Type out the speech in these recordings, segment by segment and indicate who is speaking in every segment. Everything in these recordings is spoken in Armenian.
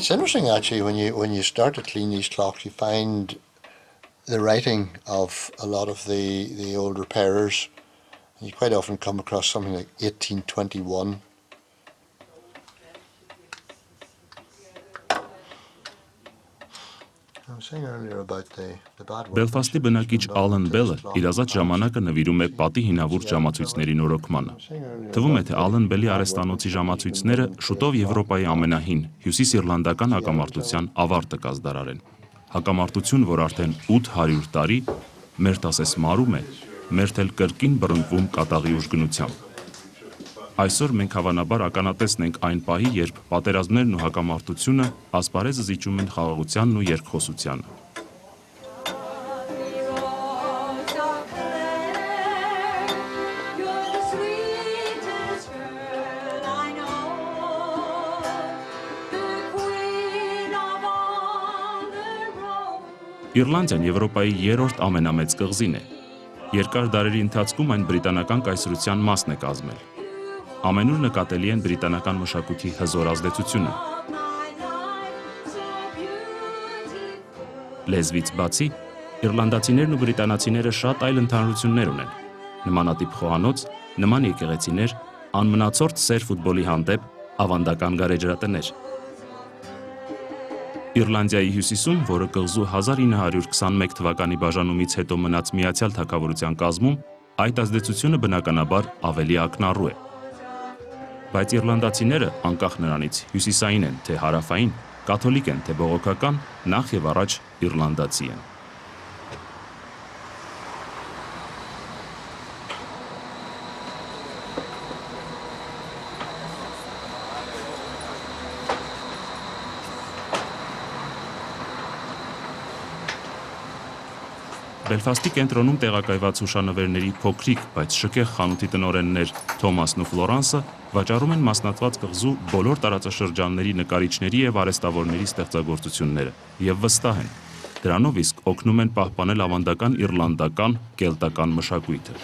Speaker 1: It's interesting actually when you start to clean these clocks, you find the writing of a lot of the older pairers. You quite often come across something like 1821. I was saying earlier about the bad weather.
Speaker 2: Բելֆաստի բնակիչ Ալեն Բելը իր ազատ ժամանակը նվիրում է պատի հինավուրց ժամացույցների նորոգմանը։ Թվում է, թե Ալեն Բելի արհեստանոցի ժամացույցները շուտով Եվրոպայի ամենահին հյուսիսիռլանդական հակամարտության ավարտը կազդարարեն։ Հակամարտություն, որ արդեն 800 տարի մեր տասես մարում է, մեր թել կրկին բռնկվում կատաղի ուժգնությամբ։ Այսօր մենք հավանաբար ականատեսն ենք այն պահի, երբ պատերազմներն ու հակամարտությունը ասպարեզը զիջում են խաղաղությանն ու երկխոսությանը։ Իռլանդիան Եվրոպայի երրորդ ամենամեծ կղզին է։ Երկար դարերի ընթացքում այն բրիտանական կայսրության մասն է կազմել։ Ամենուր նկատելի են բրիտանական մշակույթի հզոր ազդեցությունը։ Լեզվից բացի, իռլանդացիներն ու բրիտանացիները շատ այլ ընդհանրություններ ունեն։ Նմանատիպ խոհանոց, նման եկեղեցիներ, անմնացորդ սեր ֆուտբոլի հանդեպ, ավանդական գարեջրատներ։ Իռլանդիայի հյուսիսում, որը կղզու 1921 թվականի բաժանումից հետո մնաց Միացյալ Թագավորության կազմում, այդ ազդեցությունը բնականաբար ավելի ակնառու է։ Բայց իռլանդացիները, անկախ նրանից հյուսիսային են, թե հարավային, կաթոլիկ են, թե բողոքական, նախ եւ առաջ իռլանդացի են։ Բելֆաստի կենտրոնում տեղակայված հուշանվերների փոքրիկ, բայց շքեղ խանութի տնօրեններ Թոմասն ու Ֆլորանսը վաճառում են մասնատված կղզու բոլոր տարածաշրջանների նկարիչների եւ արհեստավորների ստեղծագործությունները եւ վստահ են, դրանով իսկ օգնում են պահպանել ավանդական իռլանդական, կելտական մշակույթը։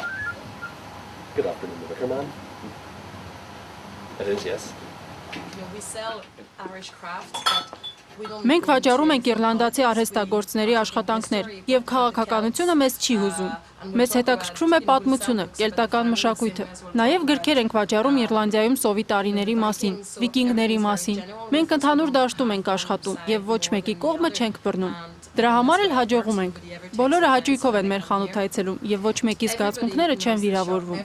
Speaker 3: Մենք վաճառում ենք իռլանդացի արհեստագործների աշխատանքներ, եւ քաղաքականությունը մեզ չի հուզում։ Մեզ հետաքրքրում է պատմությունը, կելտական մշակույթը։ Նաեւ գրքեր ենք վաճառում Իռլանդիայում սովի տարիների մասին, վիկինգների մասին։ Մենք ընդհանուր դաշտում ենք աշխատում եւ ոչ մեկի կողմը չենք բռնում։ Դրա համար էլ հաջողում ենք։ Բոլորը հաճույքով են մեր խանութ այցելում եւ ոչ մեկի զգացմունքները չեն վիրավորվում։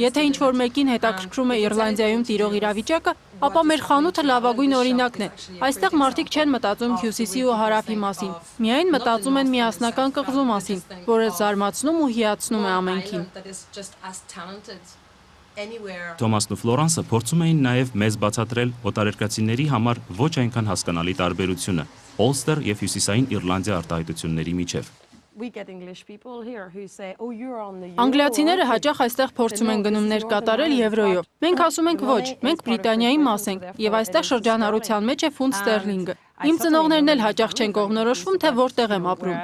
Speaker 3: Եթե ինչ-որ մեկին հետաքրքրում է Իռլանդիայում տիրող իրավիճակը, ապա մեր խանութը լավագույն օրինակն է։ Այստեղ մարդիկ չեն մտածում հյուսիսի ու հարավի մասին, միայն մտածում են միասնական կղզու մասին, որը զարմացնում ու հիացնում է ամենքին։
Speaker 2: Թոմասն ու Ֆլորանսը փորձում էին նաև մեզ բացատրել օտարերկրացիների համար ոչ այնքան հասկանալի տարբերությունը Օլստեր եւ Հյուսիսային Իռլանդիա արտահայտությունների միջև։
Speaker 3: Անգլիացիները հաճախ այստեղ փորձում են գնումներ կատարել եվրոյով։ Մենք ասում ենք ոչ, մենք Բրիտանիայի մաս ենք եւ այստեղ շրջանառության մեջ է ֆունտ ստերլինգը։ Իմ ծնողներն էլ հաճախ չեն կողմնորոշվում, թե որտեղ եմ ապրում։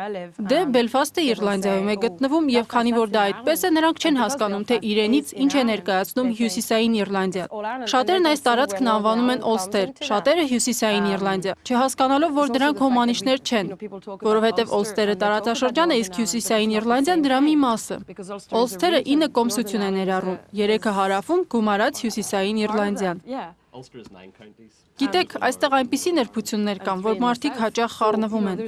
Speaker 3: Դե Բելֆաստը Իռլանդիայում է գտնվում եւ քանի որ դա այդպես է, նրանք չեն հասկանում, թե իրենից ինչ է ներկայացնում Հյուսիսային Իռլանդիան։ Շատերն այս տարածքն անվանում են Օլստեր, շատերը Հյուսիսային Իռլանդիա, չհասկանալով, որ դրանք հոմանիշներ չեն, որովհետեւ Օլստերը տարածաշրջան է, իսկ Հյուսիսային Իռլանդիան դրա մի մասը։ Օլստերը 9 կոմսություն է ներառում, 3-ը հարավում, գումարած Հյուսիսային Իռլանդիան։ Գիտեք, այստեղ այնպիսի նրբություններ կան, որ մարդիկ հաճախ խառնվում են։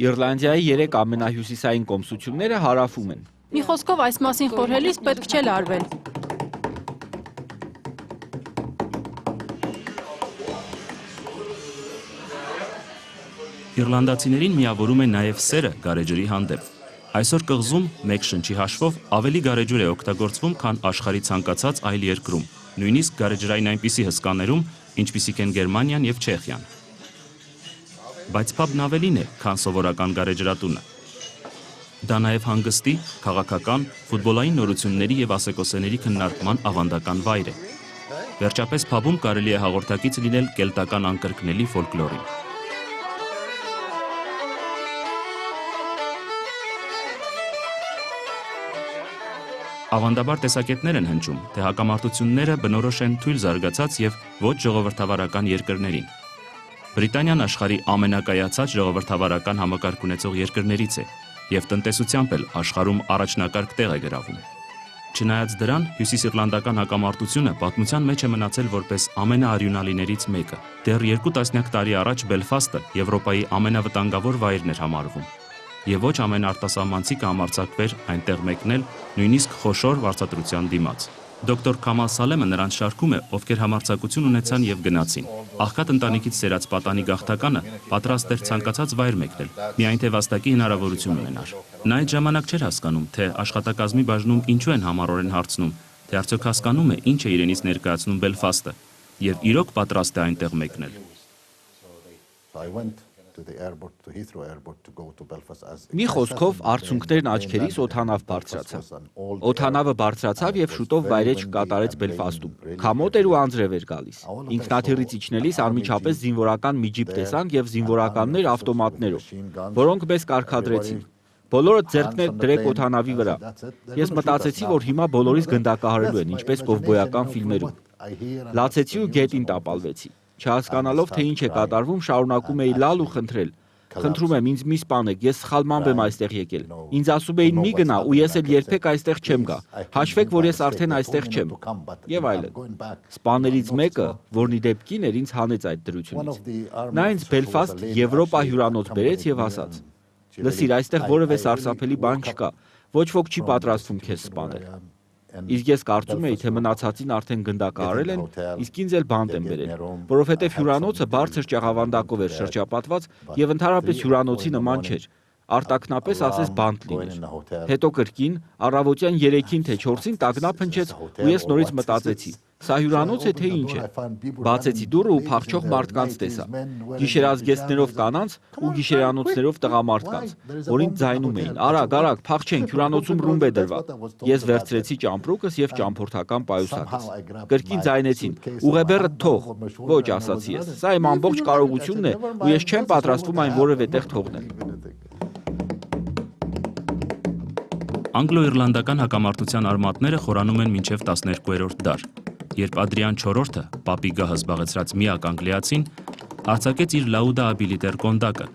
Speaker 4: Իռլանդիայի 3 ամենահյուսիսային կոմսությունները հարավում են։
Speaker 3: Մի խոսքով այս մասին խորհելիս պետք չէ լարվել։
Speaker 2: Իռլանդացիներին միավորում է նաև սերը գարեջրի հանդեպ։ Այսօր կղզում մեկ շնչի հաշվով ավելի գարեջուր է օգտագործվում, քան աշխարհի ցանկացած այլ երկրում, նույնիսկ գարեջրային այնպիսի հսկաներում, ինչպիսիք են Գերմանիան եւ Չեխիան։ Բայց փաբն ավելին է, քան սովորական գարեջրատունը։ Դա նաև հանգստի, քաղաքական, ֆուտբոլային նորությունների եւ ասեկոսեների քննարկման ավանդական վայր է։ Վերջապես փաբում կարելի է հաղորդակից լինել կելտական անկրկնելի ֆոլկլորին։ Ավանդաբար տեսակետներ են հնչում, թե հակամարտությունները բնորոշ են թույլ զարգացած եւ ոչ ժողովրդավարական երկրներին։ Բրիտանիան աշխարհի ամենակայացած ժողովրդավարական համակարգ ունեցող երկրներից է եւ տնտեսությամբ էլ աշխարհում առաջնակարգ տեղ է գրավում։ Չնայած դրան, հյուսիսիռլանդական հակամարտությունը պատմության մեջ է մնացել որպես ամենաարյունալիներից մեկը։ Դեռ 2 տասնյակ տարի առաջ Բելֆաստը Եվրոպայի ամենավտանգավոր վայրն էր համարվում։ Եվ ոչ ամեն արտասահմանցի կհամարձակվեր այնտեղ մեկնել, նույնիսկ խոշոր վարձատրության դիմաց։ Դոկտոր Քամալ Սալեմը նրանց շարքում է, ովքեր համարձակություն ունեցան եւ գնացին։ Աղքատ ընտանիքից սերած պատանի գաղթականը պատրաստ էր ցանկացած վայր մեկնել, միայն թե վաստակի հնարավորություն ունենար։ Նա այդ ժամանակ չէր հասկանում, թե աշխատակազմի բաժնում ինչու են համառորեն հարցնում, թե արդյոք հասկանում է ինչ է իրենից ներկայացնում Բելֆաստը եւ իրոք պատրաստ է այնտեղ մեկնել։
Speaker 4: Մի խոսքով արդյունքներն աչքերիս օդանավ բարձրացավ։ Օդանավը բարձրացավ եւ շուտով վայրեջք կատարեց Բելֆաստում։ Քամոտ էր ու անձրև էր գալիս։ Ինքնաթիռից իջնելիս անմիջապես զինվորական մի ջիպ տեսանք եւ զինվորականներ ավտոմատներով, որոնք մեզ կարգադրեցին։ Բոլորը ձեռքներ դրեք օդանավի վրա։ Ես մտածեցի, որ հիմա բոլորիս գնդակահարելու են, ինչպես կովբոյական ֆիլմերում։ Լացեցի ու գետին տապալվեցի։ Չհասկանալով, թե ինչ է կատարվում, շարունակում էի լալ ու խնդրել։ Խնդրում եմ, ինձ մի սպանեք, ես սխալմամբ եմ այստեղ եկել։ Ինձ ասում էին մի գնա ու ես էլ երբեք այստեղ չեմ գա։ Հաշվեք, որ ես արդեն այստեղ չեմ։ Եվ այլն։ Սպաներից մեկը, որն ի դեպ կին էր, ինձ հանեց այդ դրությունից։ Նա ինձ Բելֆաստ Եվրոպա հյուրանոց բերեց եւ ասաց. «Լսիր, այստեղ որևէ սարսափելի բան չկա։ Ոչ ոք չի պատրաստվում քեզ սպանել»։ Իսկ ես կարծում էի, թե մնացածին արդեն գնդակահարել են, իսկ ինձ էլ բանտ են բերել, որովհետև հյուրանոցը բարձր ճաղավանդակով էր շրջապատված եւ ընդհանրապես հյուրանոցի նման չէր։ Արտակնապես ասես բանտ լիներ։ Հետո կրկին առավոտյան 3-ին թե 4-ին տագնապ հնչեց ու ես նորից մտածեցի. սա հյուրանոց է թե ինչ է։ Բացեցի դուռը ու փախչող մարդկանց տեսա։ Գիշերազգեստներով կանանց ու գիշերանոցներով տղամարդկանց, որ ինձ ձայնում էին. «Արագ, արագ, փախչենք, հյուրանոցում ռումբ է դրված»։ Ես վերցրեցի ճամպրուկս եւ ճամփորդական պայուսակս։ Կրկին ձայնեցին. «Ուղեբեռը թող»։ Ոչ, ասացի ես։ Սա իմ ամբողջ կարողությունն է ու ես չեմ պատրաստվում այն որևէ տեղ թողնել։
Speaker 2: Անգլո-իռլանդական հակամարտության արմատները խորանում են մինչև 12-րդ դար, երբ Ադրիան IV-ը, Պապի գահը զբաղեցրած միակ անգլիացին, արձակեց իր Lauda Abiliter կոնդակը,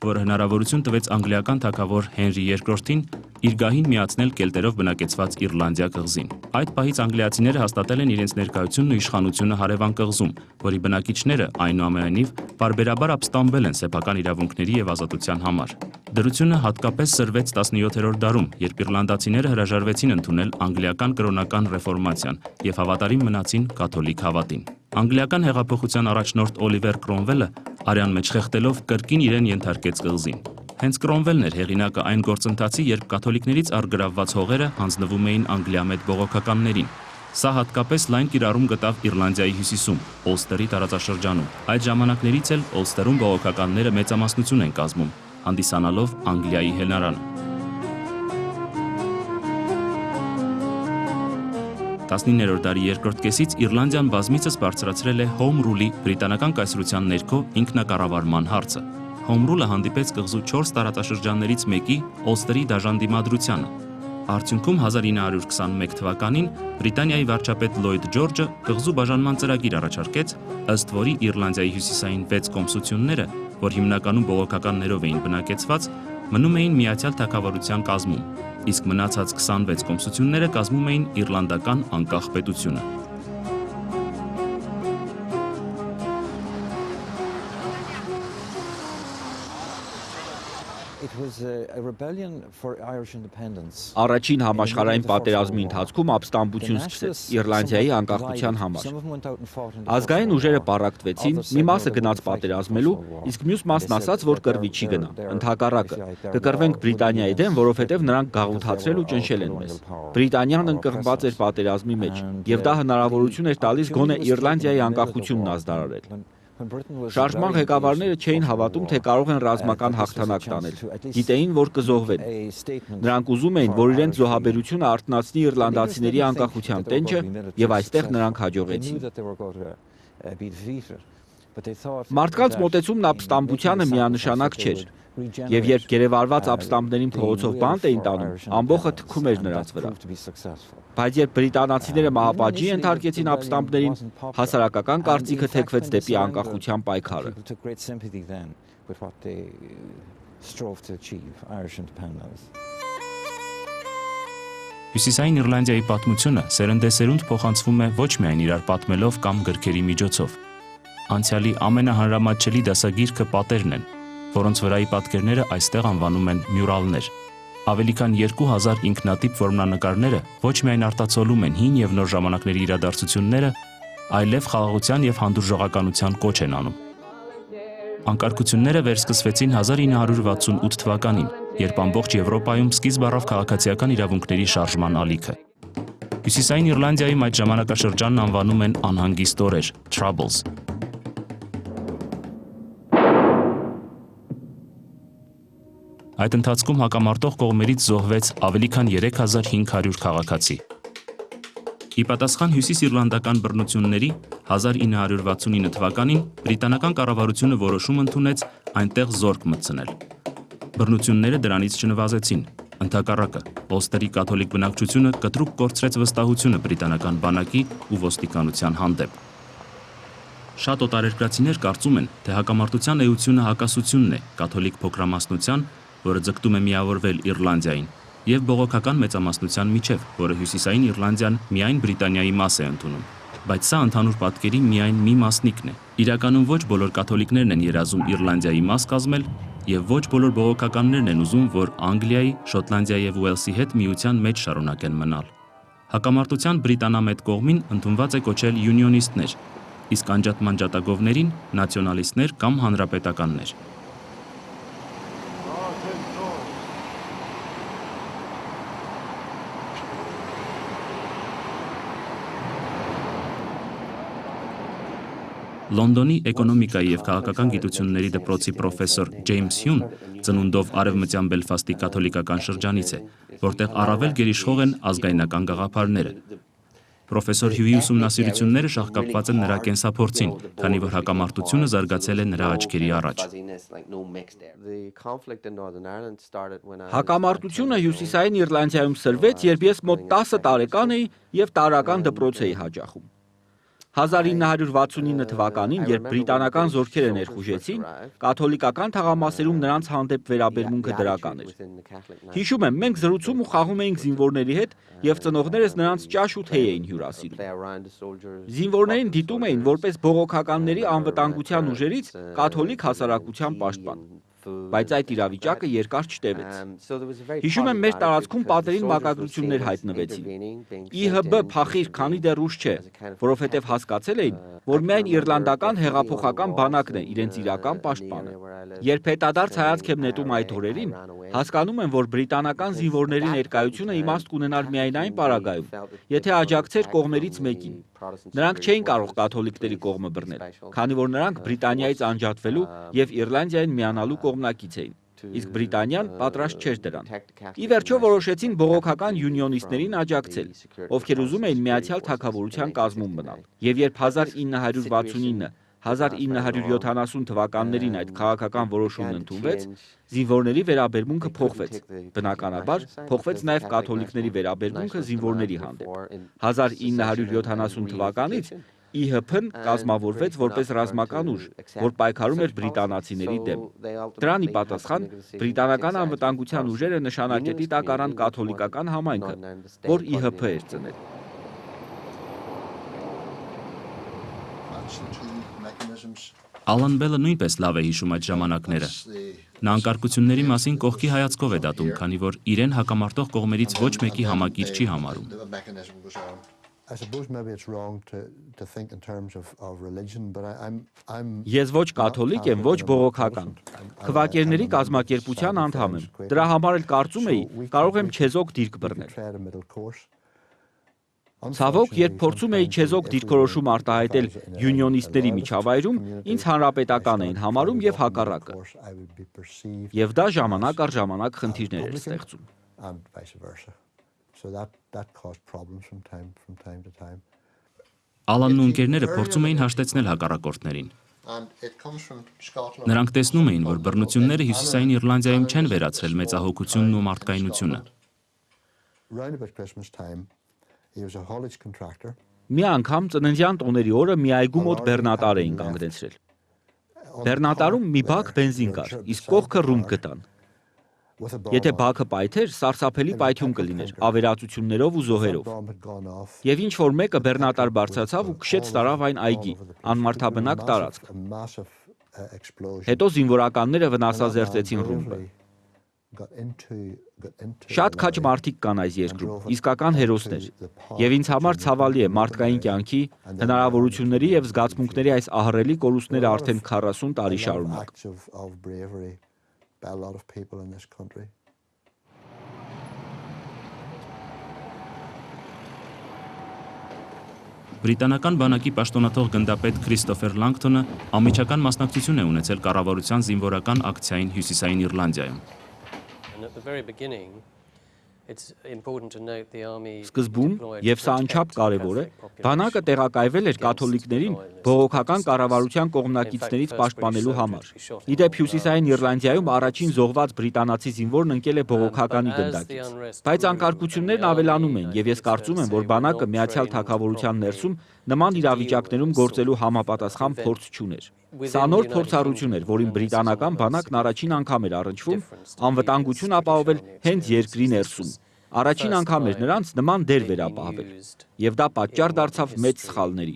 Speaker 2: որը հնարավորություն տվեց անգլիական թագավոր Հենրի II-ին իր գահին միացնել կելտերով բնակեցված Իռլանդիա կղզին։ Այդ պահից անգլիացիները հաստատել են իրենց ներկայությունն ու իշխանությունը հարևան կղզում, որի բնակիչները այնուամենայնիվ պարբերաբար ապստամբել են սեփական իրավունքների եւ ազատության համար։ Դրությունը հատկապես սրվեց 17-րդ դարում, երբ իռլանդացիները հրաժարվեցին ընդունել անգլիական կրոնական ռեֆորմացիան եւ հավատարիմ մնացին կաթոլիկ հավատին։ Անգլիական հեղափոխության առաջնորդ Օլիվեր Կրոմվելը արյան մեջ խեղդելով կրկին իրեն ենթարկեց կղզին։ Հենց Կրոմվելն էր հեղինակը այն գործընթացի, երբ կաթոլիկներից առգրավված հողերը հանձնվում էին անգլիամետ բողոքականներին։ Սա հատկապես լայն կիրառում գտավ Իռլանդիայի հյուսիսում, Օլստերի տարածաշրջանում։ Այդ ժամանակներից էլ Օլստերում բողոքականները մեծամասնություն են կազմում, հանդիսանալով Անգլիայի հենարանը։ 19-րդ դարի երկրորդ կեսից Իռլանդիան բազմիցս բարձրացրել է Home Rule-ի բրիտանական կայսրության ներքո ինքնակառավարման հարցը։ Home Rule-ը հանդիպեց կղզու 4 տարածաշրջաններից մեկի Օլստերի դաժան դիմադրությանը։ Արդյունքում 1921 թվականին Բրիտանիայի վարչապետ Լլոյդ Ջորջը կղզու բաժանման ծրագիր առաջարկեց, ըստ որի Իռլանդիայի հյուսիսային 6 կոմսությունները, որ հիմնականում բողոքականներով էին բնակեցված, մնում էին Միացյալ Թագավորության կազմում, իսկ մնացած 26 կոմսությունները կազմում էին Իռլանդական անկախ պետությունը։
Speaker 4: Առաջին համաշխարհային պատերազմի ընթացքում ապստամբություն սկսեց Իռլանդիայի անկախության համար։ Ազգային ուժերը պառակտվեցին, մի մասը գնաց պատերազմելու, իսկ մյուս մասն ասաց, որ կռվի չի գնա։ Ընդհակառակը, կկռվենք Բրիտանիայի դեմ, որովհետև նրանք գաղութացրել ու ճնշել են մեզ։ Բրիտանիան ընկղմված էր պատերազմի մեջ, եւ դա հնարավորություն էր տալիս գոնե Իռլանդիայի անկախությունն ազդարարել։ Շարժման ղեկավարները չէին հավատում, թե կարող են ռազմական հաղթանակ տանել։ Գիտեին, որ կզոհվեն։ Նրանք ուզում էին, որ իրենց զոհաբերությունը արթնացնի իռլանդացիների անկախության տենչը, եւ այստեղ նրանք հաջողեցին։ Մարդկանց մոտեցումն ապստամբությանը միանշանակ չէր։ Եվ երբ գերեվարված ապստամբներին փողոցով բանտ էին տանում, ամբողջը թքում էր նրանց վրա։ Բայց երբ բրիտանացիները մահապատժի ենթարկեցին ապստամբներին, հասարակական կարծիքը թեքվեց դեպի անկախության պայքարը։
Speaker 2: Հյուսիսային Իռլանդիայի պատմությունը սերնդեսերունդ փոխանցվում է ոչ միայն իրար պատմելով կամ գրքերի միջոցով։ Անցյալի ամենահանրամատչելի դասագիրքը պատերն են, որոնց վրայի պատկերները այստեղ անվանում են մյուրալներ։ Ավելի քան 2000 ինքնատիպ որմնանկարները ոչ միայն արտացոլում են հին եւ նոր ժամանակների իրադարձությունները, այլև խաղաղության եւ հանդուրժողականության կոչ են անում։ Անկարգությունները վերսկսվեցին 1968 թվականին, երբ ամբողջ Եվրոպայում սկիզբ առավ քաղաքացիական իրավունքների շարժման ալիքը։ Հյուսիսային Իռլանդիայում այդ ժամանակաշրջանն անվանում են անհանգիստ օրեր, Troubles։ Այդ ընթացքում հակամարտող կողմերից զոհվեց ավելի քան 3500 քաղաքացի։ Ի պատասխան հյուսիսիռլանդական բռնությունների 1969 թվականին բրիտանական կառավարությունը որոշում ընդունեց այնտեղ զորք մտցնել։ Բռնությունները դրանից չնվազեցին։ Ընդհակառակը, Օլստերի կաթոլիկ բնակչությունը կտրուկ կորցրեց վստահությունը բրիտանական բանակի ու ոստիկանության հանդեպ։ Շատ օտարերկրացիներ կարծում են, թե հակամարտության էությունը հակասությունն է կաթոլիկ փոքրամասնության, որը ձգտում է միավորվել Իռլանդիային, եւ բողոքական մեծամասնության միջև, որը Հյուսիսային Իռլանդիան միայն Բրիտանիայի մաս է ընդունում։ Բայց սա ընդհանուր պատկերի միայն մի մասնիկն է։ Իրականում ոչ բոլոր կաթոլիկներն են երազում Իռլանդիայի մաս կազմել, եւ ոչ բոլոր բողոքականներն են ուզում, որ Անգլիայի, Շոտլանդիայի եւ Ուելսի հետ միության մեջ շարունակեն մնալ։ Հակամարտության բրիտանամետ կողմին ընդունված է կոչել յունիոնիստներ, իսկ անջատմանջատագովներին նացիոնալիստներ կամ հանրապետականներ։ Լոնդոնի էկոնոմիկայի եւ քաղաքական գիտությունների դպրոցի պրոֆեսոր Ջեյմս Հյուն ծնունդով արևմտյան Բելֆաստի կաթոլիկական շրջանից է, որտեղ առավել գերիշխող են ազգայնական գաղափարները։ Պրոֆեսոր Հյուի ուսումնասիրությունները շահկապված են նրա կենսափորձին, քանի որ հակամարտությունը զարգացել է նրա աչքերի առաջ։
Speaker 4: Հակամարտությունը Հյուսիսային Իռլանդիայում սրվեց, երբ ես մոտ 10 տարեկան էի եւ տարրական դպրոց էի հաճախում։ 1969 թվականին, երբ բրիտանական զորքերը ներխուժեցին, կաթոլիկական թաղամասերում նրանց հանդեպ վերաբերմունքը դրական էր։ Հիշում եմ, մենք զրուցում ու խաղում էինք զինվորների հետ եւ ծնողներս նրանց ճաշ ու թեյ էին հյուրասիրում։ Զինվորներին դիտում էին որպես բողոքականների անվտանգության ուժերից կաթոլիկ հասարակության պաշտպան։ Բայց այդ իրավիճակը երկար չտևեց։ Հիշում եմ, մեր տարածքում պատերին մակագրություններ հայտնվեցին։ ԻՀԲ փախիր, քանի դեռ ուշ չէ, որովհետև հասկացել էին, որ միայն իռլանդական հեղափոխական բանակն է իրենց իրական պաշտպանը։ Երբ հետադարձ հայացք եմ նետում այդ օրերին, հասկանում եմ, որ բրիտանական զինվորների ներկայությունը իմաստ կունենար միայն այն պարագայում, եթե աջակցեր կողմերից մեկին։ Նրանք չէին կարող կաթոլիկների կողմը բռնել, քանի որ նրանք Բրիտանիայից անջատվելու եւ Իռլանդիային միանալու կողմնակից էին, իսկ Բրիտանիան պատրաստ չէր դրան։ Ի վերջո որոշեցին բողոքական յունիոնիստներին աջակցել, ովքեր ուզում էին Միացյալ Թագավորության կազմում մնալ։ Եվ երբ 1969-1970 թվականներին այդ քաղաքական որոշումն ընդունվեց, զինվորների վերաբերմունքը փոխվեց։ Բնականաբար, փոխվեց նաև կաթոլիկների վերաբերմունքը զինվորների հանդեպ։ 1970 թվականից ԻՀՊ-ն կազմավորվեց որպես ռազմական ուժ, որ պայքարում էր բրիտանացիների դեմ։ Դրան ի պատասխան բրիտանական անվտանգության ուժերը նշանակետի տակ առան կաթոլիկական համայնքը, որ ԻՀՊ էր ծնել։
Speaker 2: Ալան Բելը նույնպես լավ է հիշում այդ ժամանակները։ Նա անկարգությունների մասին կողքի հայացքով է դատում, քանի որ իրեն հակամարտող կողմերից ոչ մեկի համակիր չի համարում։
Speaker 4: Ես ոչ կաթոլիկ եմ, ոչ բողոքական։ Քվակերների կազմակերպության անդամ եմ։ Դրա համար էլ կարծում էի, կարող եմ չեզոք դիրք բռնել։ Ցավոք, երբ փորձում էի չեզոք դիրքորոշում արտահայտել յունիոնիստների միջավայրում, ինձ հանրապետական էին համարում եւ հակառակը։ Եվ դա ժամանակ առ ժամանակ խնդիրներ էր ստեղծում։
Speaker 2: Ալանն ու ընկերները փորձում էին հաշտեցնել հակառակորդներին։
Speaker 1: And it comes from Scotland.
Speaker 2: Նրանք տեսնում էին, որ բռնությունները Հյուսիսային Իռլանդիայում չեն վերացրել մեծահոգությունն ու մարդկայնությունը։
Speaker 1: Round about Christmas time, he was a haulage contractor.
Speaker 4: Մի անգամ ծննդյան տոների օրը մի այգու մոտ բեռնատար էին կանգնեցրել։ Բեռնատարում մի բակ բենզին կար, իսկ կողքը ռում գտան։ Եթե բակը պայթեր, սարսափելի պայթյուն կլիներ, ավերածություններով ու զոհերով։ Եվ ինչ որ մեկը բեռնատար բարձրացավ ու քշեց տարավ այն այգի, անմարդաբնակ տարածք։ Հետո զինվորականները վնասազերծեցին ռումբը։ Շատ քաջ մարդիկ կան այս երկրում, իսկական հերոսներ։ Եվ ինձ համար ցավալի է մարդկային կյանքի, հնարավորությունների եւ զգացմունքների այս ահռելի կորուստները արդեն 40 տարի շարունակ։
Speaker 1: By a lot of people in this country.
Speaker 2: Բրիտանական բանակի պաշտոնաթող գնդապետ Քրիստոֆեր Լանգթոնը անմիջական մասնակցություն է ունեցել կառավարության զինվորական ակցիային Հյուսիսային Իռլանդիայում։
Speaker 4: Սկզբում, եւ սա անչափ կարևոր է, բանակը տեղակայվել էր կաթոլիկներին բողոքական կառավարության կողմնակիցներից պաշտպանելու համար։ Ի դեպ Հյուսիսային Իռլանդիայում առաջին զոհված բրիտանացի զինվորն ընկել է բողոքականի գնդակից։ Բայց անկարգություններն ավելանում են, եւ ես կարծում եմ, որ բանակը Միացյալ Թագավորության ներսում նման իրավիճակներում գործելու համապատասխան փորձ չուներ։ Սա նոր փորձառություն էր, որին բրիտանական բանակն առաջին անգամ էր առնչվում անվտանգություն ապահովել հենց երկրի ներսում։ Առաջին անգամ էր նրանց նման դեր վերապահվել, եւ դա պատճառ դարձավ մեծ սխալների։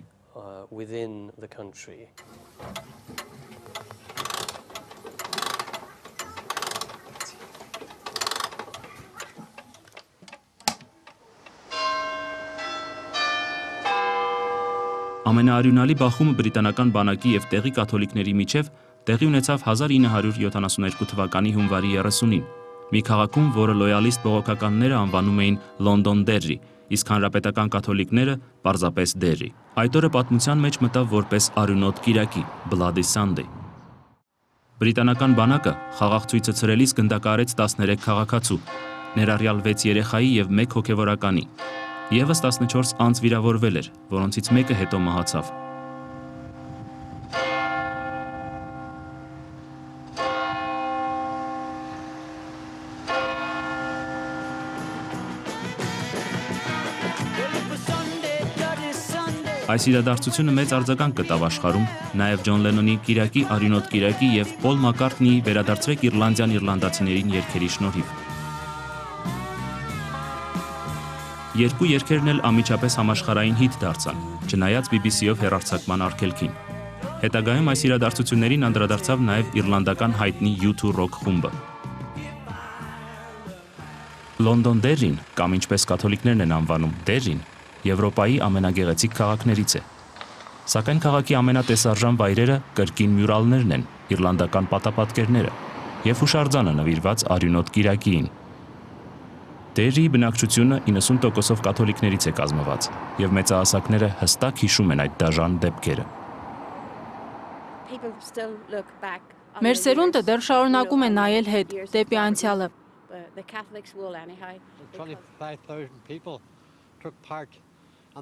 Speaker 2: Ամենաարյունալի բախումը բրիտանական բանակի եւ տեղի կաթոլիկների միջև տեղի ունեցավ 1972 թվականի հունվարի 30-ին։ Մի քաղաքում, որը լոյալիստ բողոքականները անվանում էին Լոնդոն Դերրի, իսկ հանրապետական կաթոլիկները պարզապես Դերրի։ Այդ օրը պատմության մեջ մտավ որպես արյունոտ կիրակի, Bloody Sunday։ Բրիտանական բանակը խաղաղ ցույցը ցրելիս գնդակարեց 13 քաղաքացու, ներառյալ 6 երեխայի եւ 1 հոգեվորականի։ Եվս 14 անձ վիրավորվել էր, որոնցից մեկը հետո մահացավ։ Այս իրադարձությունը մեծ արձագանք գտավ աշխարհում, նաև Ջոն Լենոնի «Կիրակի արյունոտ կիրակի» եւ Պոլ Մակքարթնիի «Վերադարձրեք Իռլանդիան իռլանդացիներին» երգերի շնորհիվ։ Երկու երգերն էլ անմիջապես համաշխարհային հիթ դարձան, չնայած BBC-ով հեռարձակման արգելքին։ Հետագայում այս իրադարձություններին անդրադարձավ նաև իռլանդական հայտնի U2 ռոք խումբը։ Լոնդոն Դերրին, կամ ինչպես կաթոլիկներն են անվանում Դերրին, Եվրոպայի ամենագեղեցիկ քաղաքներից է։ Սակայն քաղաքի ամենատեսարժան վայրերը կրկին մյուրալներն են, իռլանդական պատապատկերները եւ հուշարձանը նվիրված արյունոտ կիրակիին։ Դերրիի բնակչությունը 90%-ով կաթոլիկներից է կազմված եւ մեծահասակները հստակ հիշում են այդ դաժան դեպքերը։
Speaker 3: Մեր սերունդը դեռ շարունակում է նայել հետ դեպի անցյալը։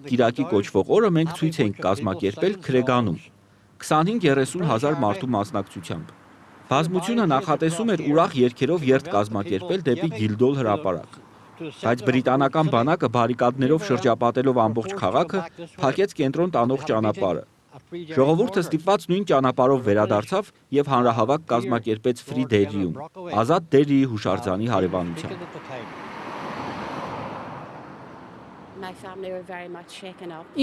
Speaker 4: Կիրակի կոչվող օրը մենք ցույց էինք կազմակերպել Քրեգանում 25-30 հազար մարդու մասնակցությամբ։ Բազմությունը նախատեսում էր ուրախ երգերով երթ կազմակերպել դեպի Գիլդոլ հրապարակ։ Բայց բրիտանական բանակը բարիկադներով շրջապատելով ամբողջ քաղաքը փակեց կենտրոն տանող ճանապարհը։ Ժողովուրդը ստիպված նույն ճանապարհով վերադարձավ եւ հանրահավաք կազմակերպեց Ֆրի Դերրիում, ազատ Դերրիի հուշարձանի հարևանությամբ։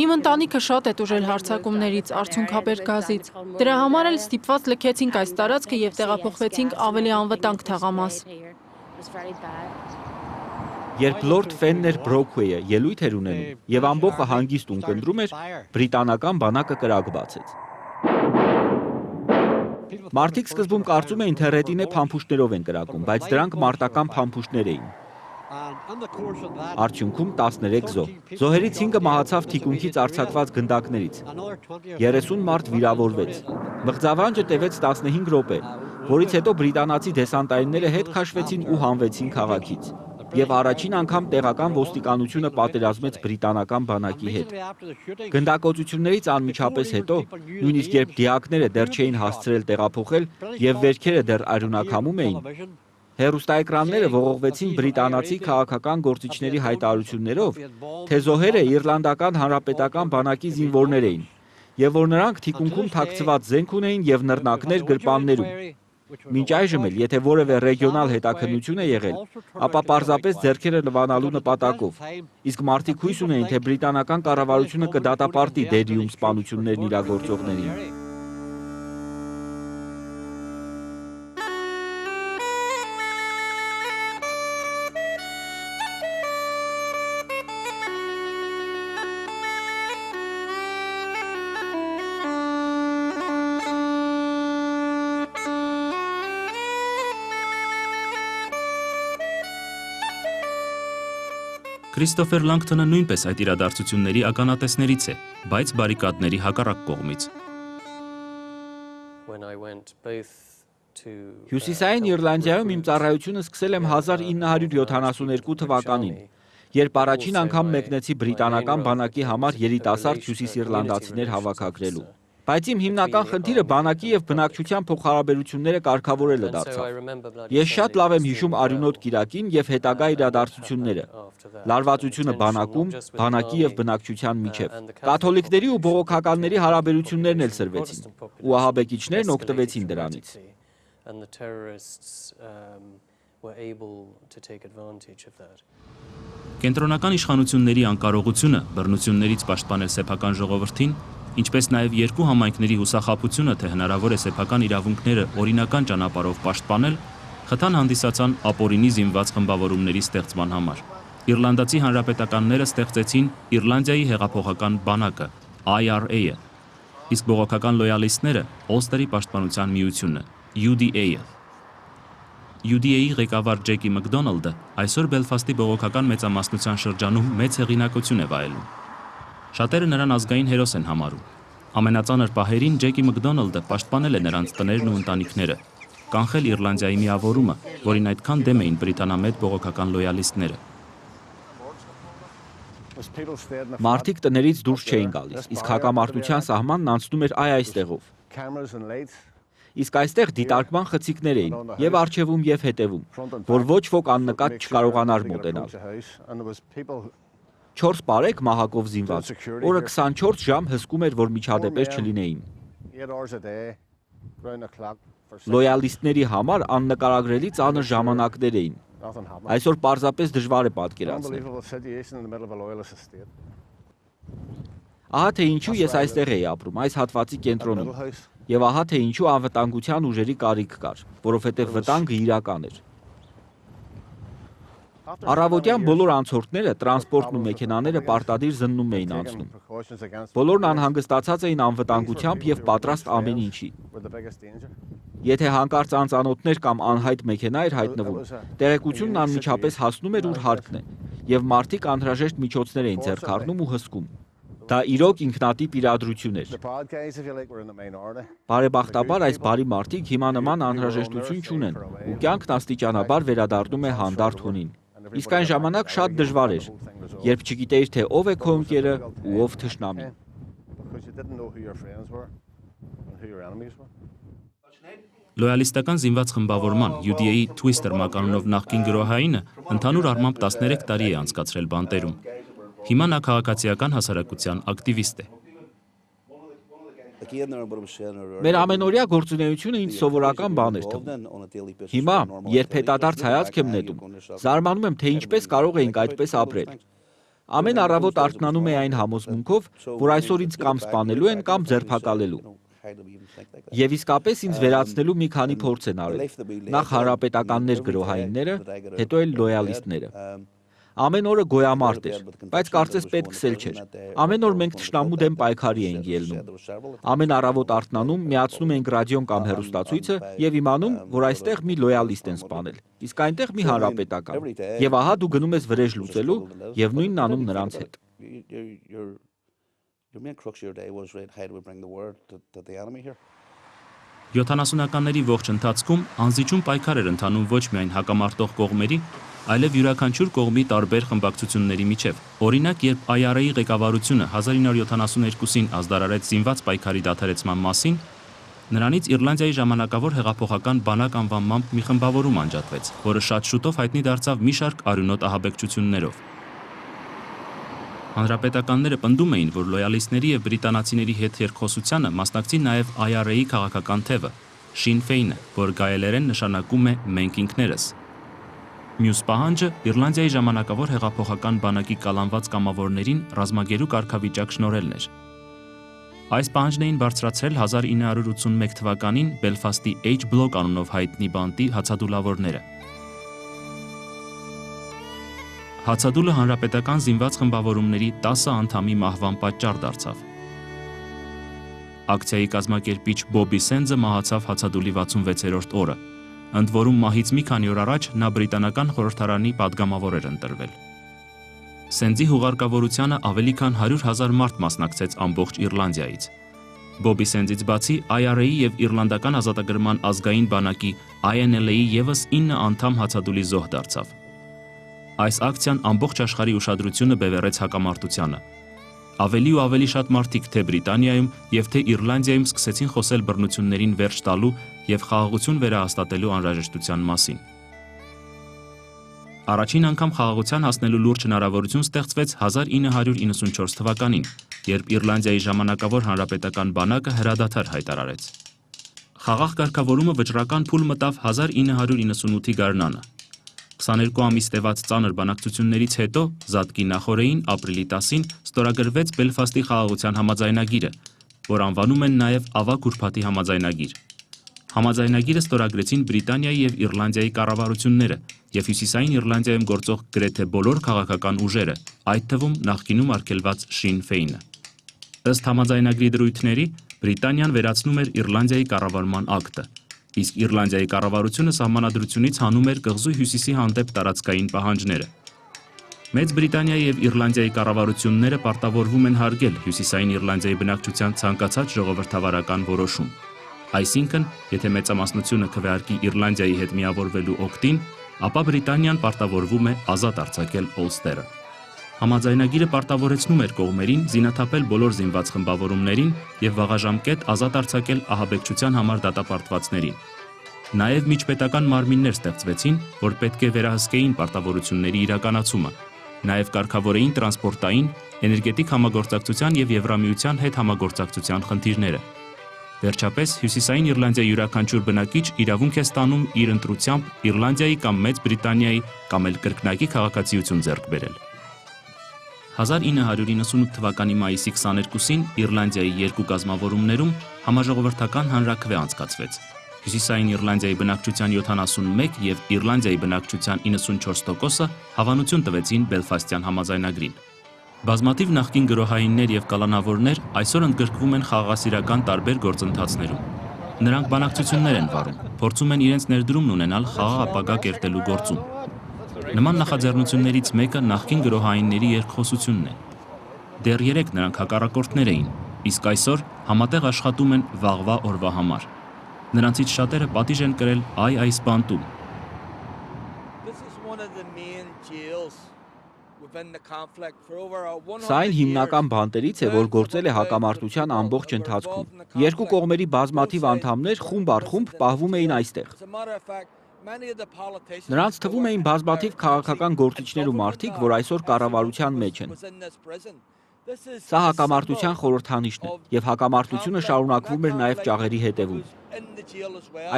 Speaker 3: Իմ ընտանիքը շատ է տուժել հարձակումներից, արդյունքաբեր գազից։ Դրա համար էլ ստիպված լքեցինք այս տարածքը եւ տեղափոխվեցինք ավելի անվտանգ թաղամաս։
Speaker 4: Երբ Լորդ Ֆեններ Բրոքվեյը ելույթ էր ունենում եւ ամբողջը հանգիստ ունկնդրում էր, բրիտանական բանակը կրակ բացեց։ Մարդիկ սկզբում կարծում էին, թե ռետինե փամփուշտներով են կրակում, բայց դրանք մարտական փամփուշտներ էին։ Արդյունքում 13 զոհ։ Զոհերից 5-ը մահացավ թիկունքից արձակված գնդակներից։ 30 մարդ վիրավորվեց։ Մղձավանջը տևեց 15 րոպե, որից հետո բրիտանացի դեսանտայինները հետ քաշվեցին ու հանվեցին քաղաքից։ եւ առաջին անգամ տեղական ոստիկանությունը պատերազմեց բրիտանական բանակի հետ։ Գնդակոծություններից անմիջապես հետո, նույնիսկ երբ դիակները դեռ չէին հասցրել տեղափոխել եւ վերքերը դեռ արյունակամում էին, հեռուստաէկրանները ողողվեցին բրիտանացի քաղաքական գործիչների հայտարարություններով, թե զոհերը Իռլանդական հանրապետական բանակի զինվորներ էին, եւ որ նրանք թիկունքում թաքցված զենք ունեին եւ նռնակներ գրպաններում։ Մինչ այժմ էլ, եթե որևէ ռեգիոնալ հետաքննություն է եղել, ապա պարզապես ձեռքերը լվանալու նպատակով, իսկ մարդիկ հույս ունեին, թե բրիտանական կառավարությունը կդատապարտի դերիում սպանություններն իրագործողներին։
Speaker 2: Քրիստոֆեր Լանգթոնը նույնպես այդ իրադարձությունների ականատեսներից է, բայց բարիկադների հակառակ կողմից։
Speaker 4: Հյուսիսային Իռլանդիայում իմ ծառայությունը սկսել եմ 1972 թվականին, երբ առաջին անգամ մեկնեցի բրիտանական բանակի համար երիտասարդ հյուսիսիռլանդացիներ հավաքագրելու։ Բայց իմ հիմնական խնդիրը բանակի եւ բնակչության փոխհարաբերությունները կարգավորելը դարձավ։ Ես շատ լավ եմ հիշում արյունոտ կիրակին եւ հետագա իրադարձությունները։ Լարվածությունը բանակում, բանակի եւ բնակչության միջև։ Կաթոլիկների ու բողոքականների հարաբերություններն էլ սրվեցին, ու ահաբեկիչներն օգտվեցին դրանից։
Speaker 2: Կենտրոնական իշխանությունների անկարողությունը բռնություններից պաշտպանել սեփական ժողովրդին, ինչպես նաև երկու համայնքների հուսախաբությունը, թե հնարավոր է սեփական իրավունքները օրինական ճանապարհով պաշտպանել, խթան հանդիսացան ապօրինի զինված խմբավորումների ստեղծման համար։ Իռլանդացի հանրապետականները ստեղծեցին Իռլանդիայի հեղափոխական բանակը IRA-ը, իսկ բողոքական լոյալիստները Օլստերի պաշտպանության միությունը UDA-ը։ UDA-ի ղեկավար Ջեկի Մակդոնալդը այսօր Բելֆաստի բողոքական մեծամասնության շրջանում մեծ հեղինակություն է վայելում։ Շատերը նրան ազգային հերոս են համարում։ Ամենածանր պահերին Ջեկի Մակդոնալդը պաշտպանել է նրանց տներն ու ընտանիքները, կանխել Իռլանդիայի միավորումը, որին այդքան դեմ էին բրիտանամետ բողոքական լոյալիստները։
Speaker 4: Մարդիկ տներից դուրս չէին գալիս, իսկ հակամարտության սահմանն անցնում էր այստեղով։ Իսկ այստեղ դիտարկման խցիկներ էին, եւ առջևում եւ հետևում, որ ոչ ոք աննկատ չկարողանար մոտենալ։ 4 պարեկ մահակով զինված, օրը 24 ժամ հսկում էր, որ միջադեպեր չլինեին։ Լոյալիստների համար աննկարագրելի ծանր ժամանակներ էին։ Այսօր պարզապես դժվար է պատկերացնել։ Ահա թե ինչու ես այստեղ էի ապրում, այս հատվածի կենտրոնում, եւ ահա թե ինչու անվտանգության ուժերի կարիք կար, որովհետեւ վտանգը իրական էր։ Առավոտյան բոլոր անցորդները, տրանսպորտն ու մեքենաները պարտադիր զննում էին անցնում։ Բոլորն անհանգստացած էին անվտանգությամբ եւ պատրաստ ամեն ինչի։ Եթե հանկարծ անծանոթներ կամ անհայտ մեքենա էր հայտնվում, տեղեկությունն անմիջապես հասնում էր ուր հարկն է, եւ մարդիկ անհրաժեշտ միջոցներ էին ձեռք առնում ու հսկում։ Դա իրոք ինքնատիպ իրադրություն էր։ Բարեբախտաբար այս բարի մարդիկ հիմա նման անհրաժեշտություն չունեն, ու կյանքն աստիճանաբար վերադառնում է հանդարտ հունին։ Իսկ այն ժամանակ շատ դժվար էր, երբ չգիտեիր, թե ով է քո ընկերը ու ով թշնամին։
Speaker 2: Լոյալիստական զինված խմբավորման UDA-ի Twister մականունով նախկին գրոհայինը ընդհանուր առմամբ 13 տարի է անցկացրել բանտերում։ Հիմա նա քաղաքացիական հասարակության ակտիվիստ է։
Speaker 4: Մեր ամենօրյա գործունեությունը ինձ սովորական բան էր թվում։ Հիմա, երբ հետադարձ հայացք եմ նետում, զարմանում եմ, թե ինչպես կարող էինք այդպես ապրել։ Ամեն առավոտ արթնանում էի այն համոզմունքով, որ այսօր ինձ կամ սպանելու են, կամ ձերբակալելու։ Եվ իսկապես ինձ վերացնելու մի քանի փորձ են արել։ Նախ հանրապետականներ գրոհայինները, հետո էլ լոյալիստները։ Ամեն օրը գոյամարտ էր, բայց կարծես պետք էլ չէր։ Ամեն օր մենք թշնամու դեմ պայքարի էինք ելնում։ Ամեն առավոտ արթնանում, միացնում էինք ռադիոն կամ հեռուստացույցը եւ իմանում, որ այստեղ մի լոյալիստ են սպանել, իսկ այնտեղ մի հանրապետական։ Եվ ահա դու գնում ես վրեժ լուծելու եւ նույնն անում նրանց հետ։
Speaker 2: 70-ականների ողջ ընթացքում անզիջում պայքար էր ընթանում ոչ միայն հակամարտող կողմերի, այլև յուրաքանչյուր կողմի տարբեր խմբակցությունների միջև։ Օրինակ, երբ IRA-ի ղեկավարությունը 1972-ին ազդարարեց զինված պայքարի դադարեցման մասին, նրանից Իռլանդիայի ժամանակավոր հեղափոխական բանակ անվանմամբ մի խմբավորում անջատվեց, որը շատ շուտով հայտնի դարձավ մի շարք արյունոտ ահաբեկչություններով։ Հանրապետականները պնդում էին, որ լոյալիստների եւ բրիտանացիների հետ երկխոսությանը մասնակցի նաեւ IRA-ի քաղաքական թևը՝ Sinn Féin-ը, որ գայելերեն նշանակում է «մենք ինքներս»։ Մյուս պահանջը Իռլանդիայի ժամանակավոր հեղափոխական բանակի կալանված կամավորներին ռազմագերու կարգավիճակ շնորհելն էր։ Այս պահանջն էին բարձրացրել 1981 թվականին Բելֆաստի H-Block անունով հայտնի բանտի հացադուլավորները։ Հացադուլը հանրապետական զինված խմբավորումների 10 անդամի մահվան պատճառ դարձավ։ Ակցիայի կազմակերպիչ Բոբի Սենդզը մահացավ հացադուլի 66-րդ օրը, ընդ որում մահից մի քանի օր առաջ նա բրիտանական խորհրդարանի падգամավոր էր ընտրվել։ Սենդզի հուղարկավորությանը ավելի քան 100,000 մարդ մասնակցեց ամբողջ Իռլանդիայից։ Բոբի Սենդզից բացի IRA-ի եւ Իռլանդական ազատագրման ազգային բանակի INLA-ի եւս 9 անդամ հացադուլի զոհ դարձավ։ Այս ակցիան ամբողջ աշխարհի ուշադրությունը բևեռեց հակամարտությանը։ Ավելի ու ավելի շատ մարդիկ թե Բրիտանիայում եւ թե Իռլանդիայում սկսեցին խոսել բռնություններին վերջ տալու եւ խաղաղություն վերահաստատելու անհրաժեշտության մասին։ Առաջին անգամ խաղաղության հասնելու լուրջ հնարավորություն ստեղծվեց 1994 թվականին, երբ Իռլանդիայի ժամանակավոր հանրապետական բանակը հրադադար հայտարարեց։ Խաղաղ կարգավորումը վճռական փուլ մտավ 1998-ի գարնանը։ 22 ամիս տևած ծանր բանակցություններից հետո Զատկի նախօրեին ապրիլի 10-ին ստորագրվեց Բելֆաստի խաղաղության համաձայնագիրը, որ անվանում են նաև ավագ ուրբաթի համաձայնագիր։ Համաձայնագիրը ստորագրեցին Բրիտանիայի եւ Իռլանդիայի կառավարությունները եւ Հյուսիսային Իռլանդիայում գործող գրեթե բոլոր քաղաքական ուժերը, այդ թվում նախկինում արգելված Sinn Féin-ը։ Ըստ համաձայնագրի դրույթների Բրիտանիան վերացնում էր Իռլանդիայի կառավարման ակտը, իսկ Իռլանդիայի կառավարությունը սահմանադրությունից հանում էր կղզու հյուսիսի հանդեպ տարածքային պահանջները։ Մեծ Բրիտանիայի եւ Իռլանդիայի կառավարությունները պարտավորվում են հարգել Հյուսիսային Իռլանդիայի բնակչության ցանկացած ժողովրդավարական որոշում։ Այսինքն, եթե մեծամասնությունը քվեարկի Իռլանդիայի հետ միավորվելու օգտին, ապա Բրիտանիան պարտավորվում է ազատ արձակել Օլստերը։ Համաձայնագիրը պարտավորեցնում էր կողմերին զինաթափել բոլոր զինված խմբավորումներին եւ վաղաժամկետ ազատ արձակել ահաբեկչության համար դատապարտվածներին։ Նաեւ միջպետական մարմիններ ստեղծվեցին, որ պետք է վերահսկեին պարտավորությունների իրականացումը, նաեւ կարգավորեին տրանսպորտային, էներգետիկ համագործակցության եւ Եվրամիության հետ համագործակցության խնդիրները։ Վերջապես, Հյուսիսային Իռլանդիայի յուրաքանչյուր բնակիչ իրավունք է ստանում իր ընտրությամբ Իռլանդիայի կամ Մեծ Բրիտանիայի կամ էլ կրկնակի քաղաքացիություն ձեռք բերել։ 1998 թվականի մայիսի 22-ին Իռլանդիայի երկու կազմավորումներում համաժողովրդական հանրաքվե անցկացվեց։ Հյուսիսային Իռլանդիայի բնակչության 71 եւ Իռլանդիայի բնակչության 94%-ը հավանություն տվեցին Բելֆաստյան համաձայնագրին։ Բազմաթիվ նախկին գրոհայիններ եւ կալանավորներ այսօր ընդգրկվում են խաղաղասիրական տարբեր գործընթացներում։ Նրանք բանակցություններ են վարում, փորձում են իրենց ներդրումն ունենալ խաղաղ ապագա կերտելու գործում։ Նման նախաձեռնություններից մեկը նախկին գրոհայինների երկխոսությունն է։ Դեռ երեք նրանք հակառակորդներ էին, իսկ այսօր համատեղ աշխատում են վաղվա օրվա համար։ Նրանցից շատերը պատիժ են կրել այս բանտում։
Speaker 4: Սա այն հիմնական բանտերից է, որ գործել է հակամարտության ամբողջ ընթացքում։ Երկու կողմերի բազմաթիվ անդամներ խումբ առ խումբ պահվում էին այստեղ։ Նրանց թվում էին բազմաթիվ քաղաքական գործիչներ ու մարդիկ, որ այսօր կառավարության մեջ են։ Սա հակամարտության խորհրդանիշն է, եւ հակամարտությունը շարունակվում էր նաեւ ճաղերի հետևում։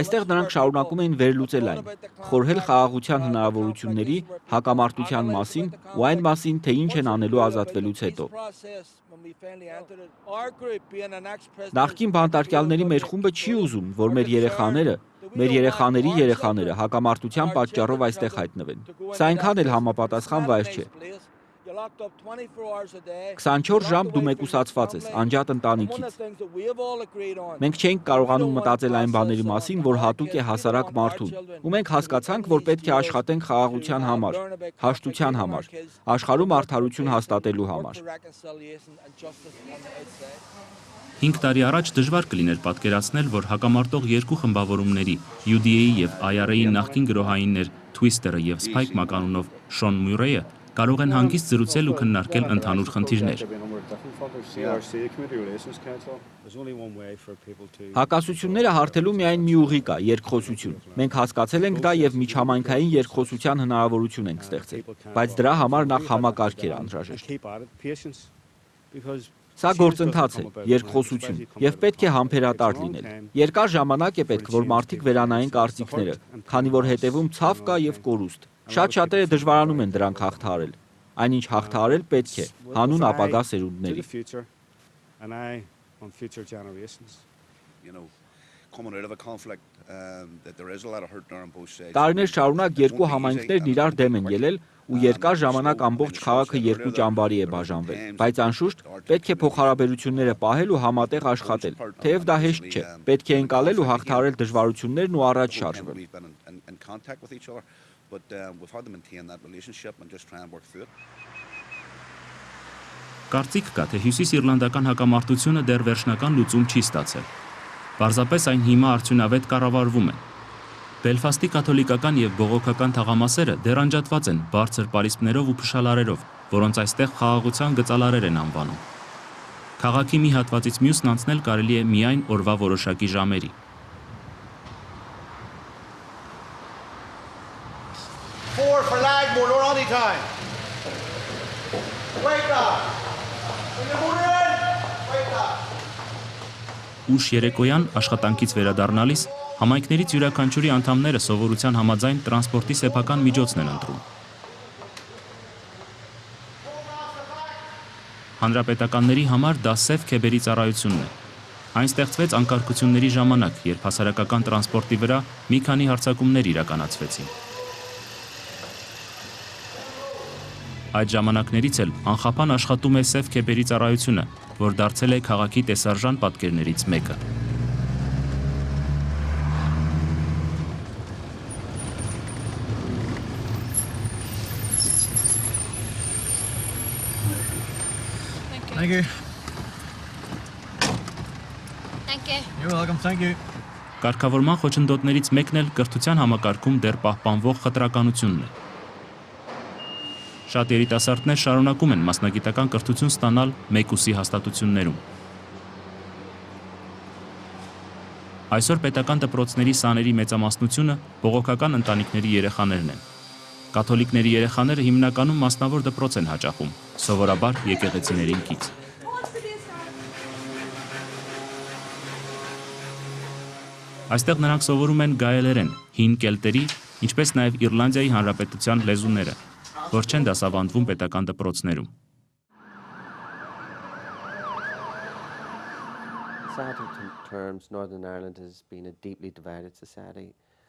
Speaker 4: Այստեղ նրանք շարունակում էին վերլուծել այն, խորհել խաղաղության հնարավորությունների, հակամարտության մասին ու այն մասին, թե ինչ են անելու ազատվելուց հետո։ Նախկին բանտարկյալների մեր խումբը չի ուզում, որ մեր երեխաների երեխաները հակամարտության պատճառով այստեղ հայտնվեն։ Սա այնքան էլ համապատասխան վայր չէ։ 24 ժամ դու մեկուսացված ես, անջատ ընտանիքից։ Մենք չենք կարողանում մտածել այն բաների մասին, որ հատուկ է հասարակ մարդուն, ու մենք հասկացանք, որ պետք է աշխատենք խաղաղության համար, հաշտության համար, աշխարհում արդարություն հաստատելու համար։
Speaker 2: 5 տարի առաջ դժվար կլիներ պատկերացնել, որ հակամարտող երկու խմբավորումների UDA-ի եւ IRA-ի նախկին գրոհայիններ Twister-ը եւ Spike մականունով Շոն Մյուրեյը կարող են հանգիստ զրուցել ու քննարկել ընդհանուր խնդիրներ։
Speaker 4: Հակասությունները հարթելու միայն մի ուղի կա՝ երկխոսություն։ Մենք հասկացել ենք դա եւ միջհամայնքային երկխոսության հնարավորություն ենք ստեղծել, բայց դրա համար նախ համակարգ էր անհրաժեշտ։ Սա գործընթաց է, երկխոսություն, եւ պետք է համբերատար լինել։ Երկար ժամանակ է պետք, որ մարդիկ վերանային կարծիքները, քանի որ հետևում ցավ կա եւ կորուստ։ Շատ շատերը դժվարանում են դրանք հաղթահարել։ Այնինչ հաղթահարել պետք է, հանուն ապագա սերունդների։ Տարիներ շարունակ երկու համայնքներն իրար դեմ են ելել ու երկար ժամանակ ամբողջ քաղաքը երկու ճամբարի է բաժանվել, բայց անշուշտ պետք է փոխհարաբերությունները պահել ու համատեղ աշխատել, թեև դա հեշտ չէ, պետք է ընկալել ու հաղթահարել դժվարություններն ու առաջ շարժվել։
Speaker 2: Կարծիք կա, թե հյուսիսիռլանդական հակամարտությունը դեռ վերջնական լուծում չի ստացել։ Պարզապես այն հիմա արդյունավետ կառավարվում է։ Բելֆաստի կաթոլիկական եւ բողոքական թաղամասերը դեռ անջատված են բարձր պարիսպներով ու փշալարերով, որոնց այստեղ խաղաղության գծալարեր են անվանում։ Քաղաքի մի հատվածից մյուսն անցնել կարելի է միայն օրվա որոշակի ժամերի։ Ուշ երեկոյան աշխատանքից վերադառնալիս համայնքներից յուրաքանչյուրի անդամները սովորության համաձայն տրանսպորտի սեփական միջոցն են ընտրում։ Հանրապետականների համար դա սև քեբերի ծառայությունն է։ Այն ստեղծվեց անկարգությունների ժամանակ, երբ հասարակական տրանսպորտի վրա մի քանի հարձակումներ իրականացվեցին։ Այդ ժամանակներից էլ անխափան աշխատում է սև քեբերի ծառայությունը, որ դարձել է քաղաքի տեսարժան պատկերներից մեկը։
Speaker 5: Thank you.
Speaker 6: Thank you.
Speaker 5: You're welcome. Thank you.
Speaker 2: Կարգավորման խոչընդոտներից մեկն էլ կրթության համակարգում դեռ պահպանվող խտրականությունն է։ Շատ երիտասարդներ շարունակում են մասնագիտական կրթություն ստանալ մեկուսի հաստատություններում։ Այսօր պետական դպրոցների սաների մեծամասնությունը բողոքական ընտանիքների երեխաներն են։ Կաթոլիկների երեխաները հիմնականում մասնավոր դպրոց են հաճախում, սովորաբար եկեղեցիներին կից։ Այստեղ նրանք սովորում են գայելերեն, հին կելտերի, ինչպես նաև Իռլանդիայի Հանրապետության լեզուները, որ չեն դասավանդվում պետական դպրոցներում։